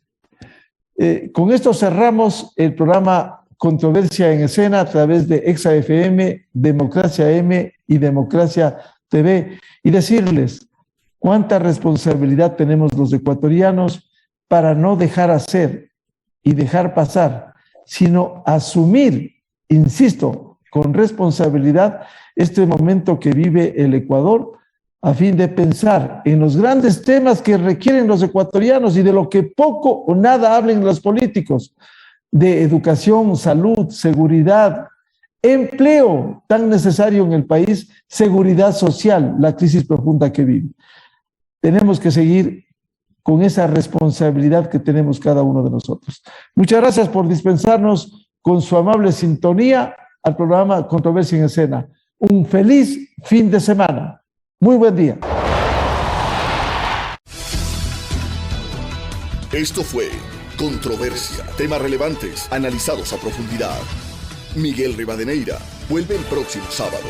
Con esto cerramos el programa Controversia en Escena a través de Exa FM, Democracia M y Democracia TV, y decirles cuánta responsabilidad tenemos los ecuatorianos para no dejar hacer y dejar pasar, sino asumir, insisto, con responsabilidad este momento que vive el Ecuador, a fin de pensar en los grandes temas que requieren los ecuatorianos y de lo que poco o nada hablen los políticos, de educación, salud, seguridad, empleo tan necesario en el país, seguridad social, la crisis profunda que vive. Tenemos que seguir con esa responsabilidad que tenemos cada uno de nosotros. Muchas gracias por dispensarnos con su amable sintonía al programa Controversia en Escena. Un feliz fin de semana. Muy buen día. Esto fue Controversia. Temas relevantes, analizados a profundidad. Miguel Rivadeneira vuelve el próximo sábado.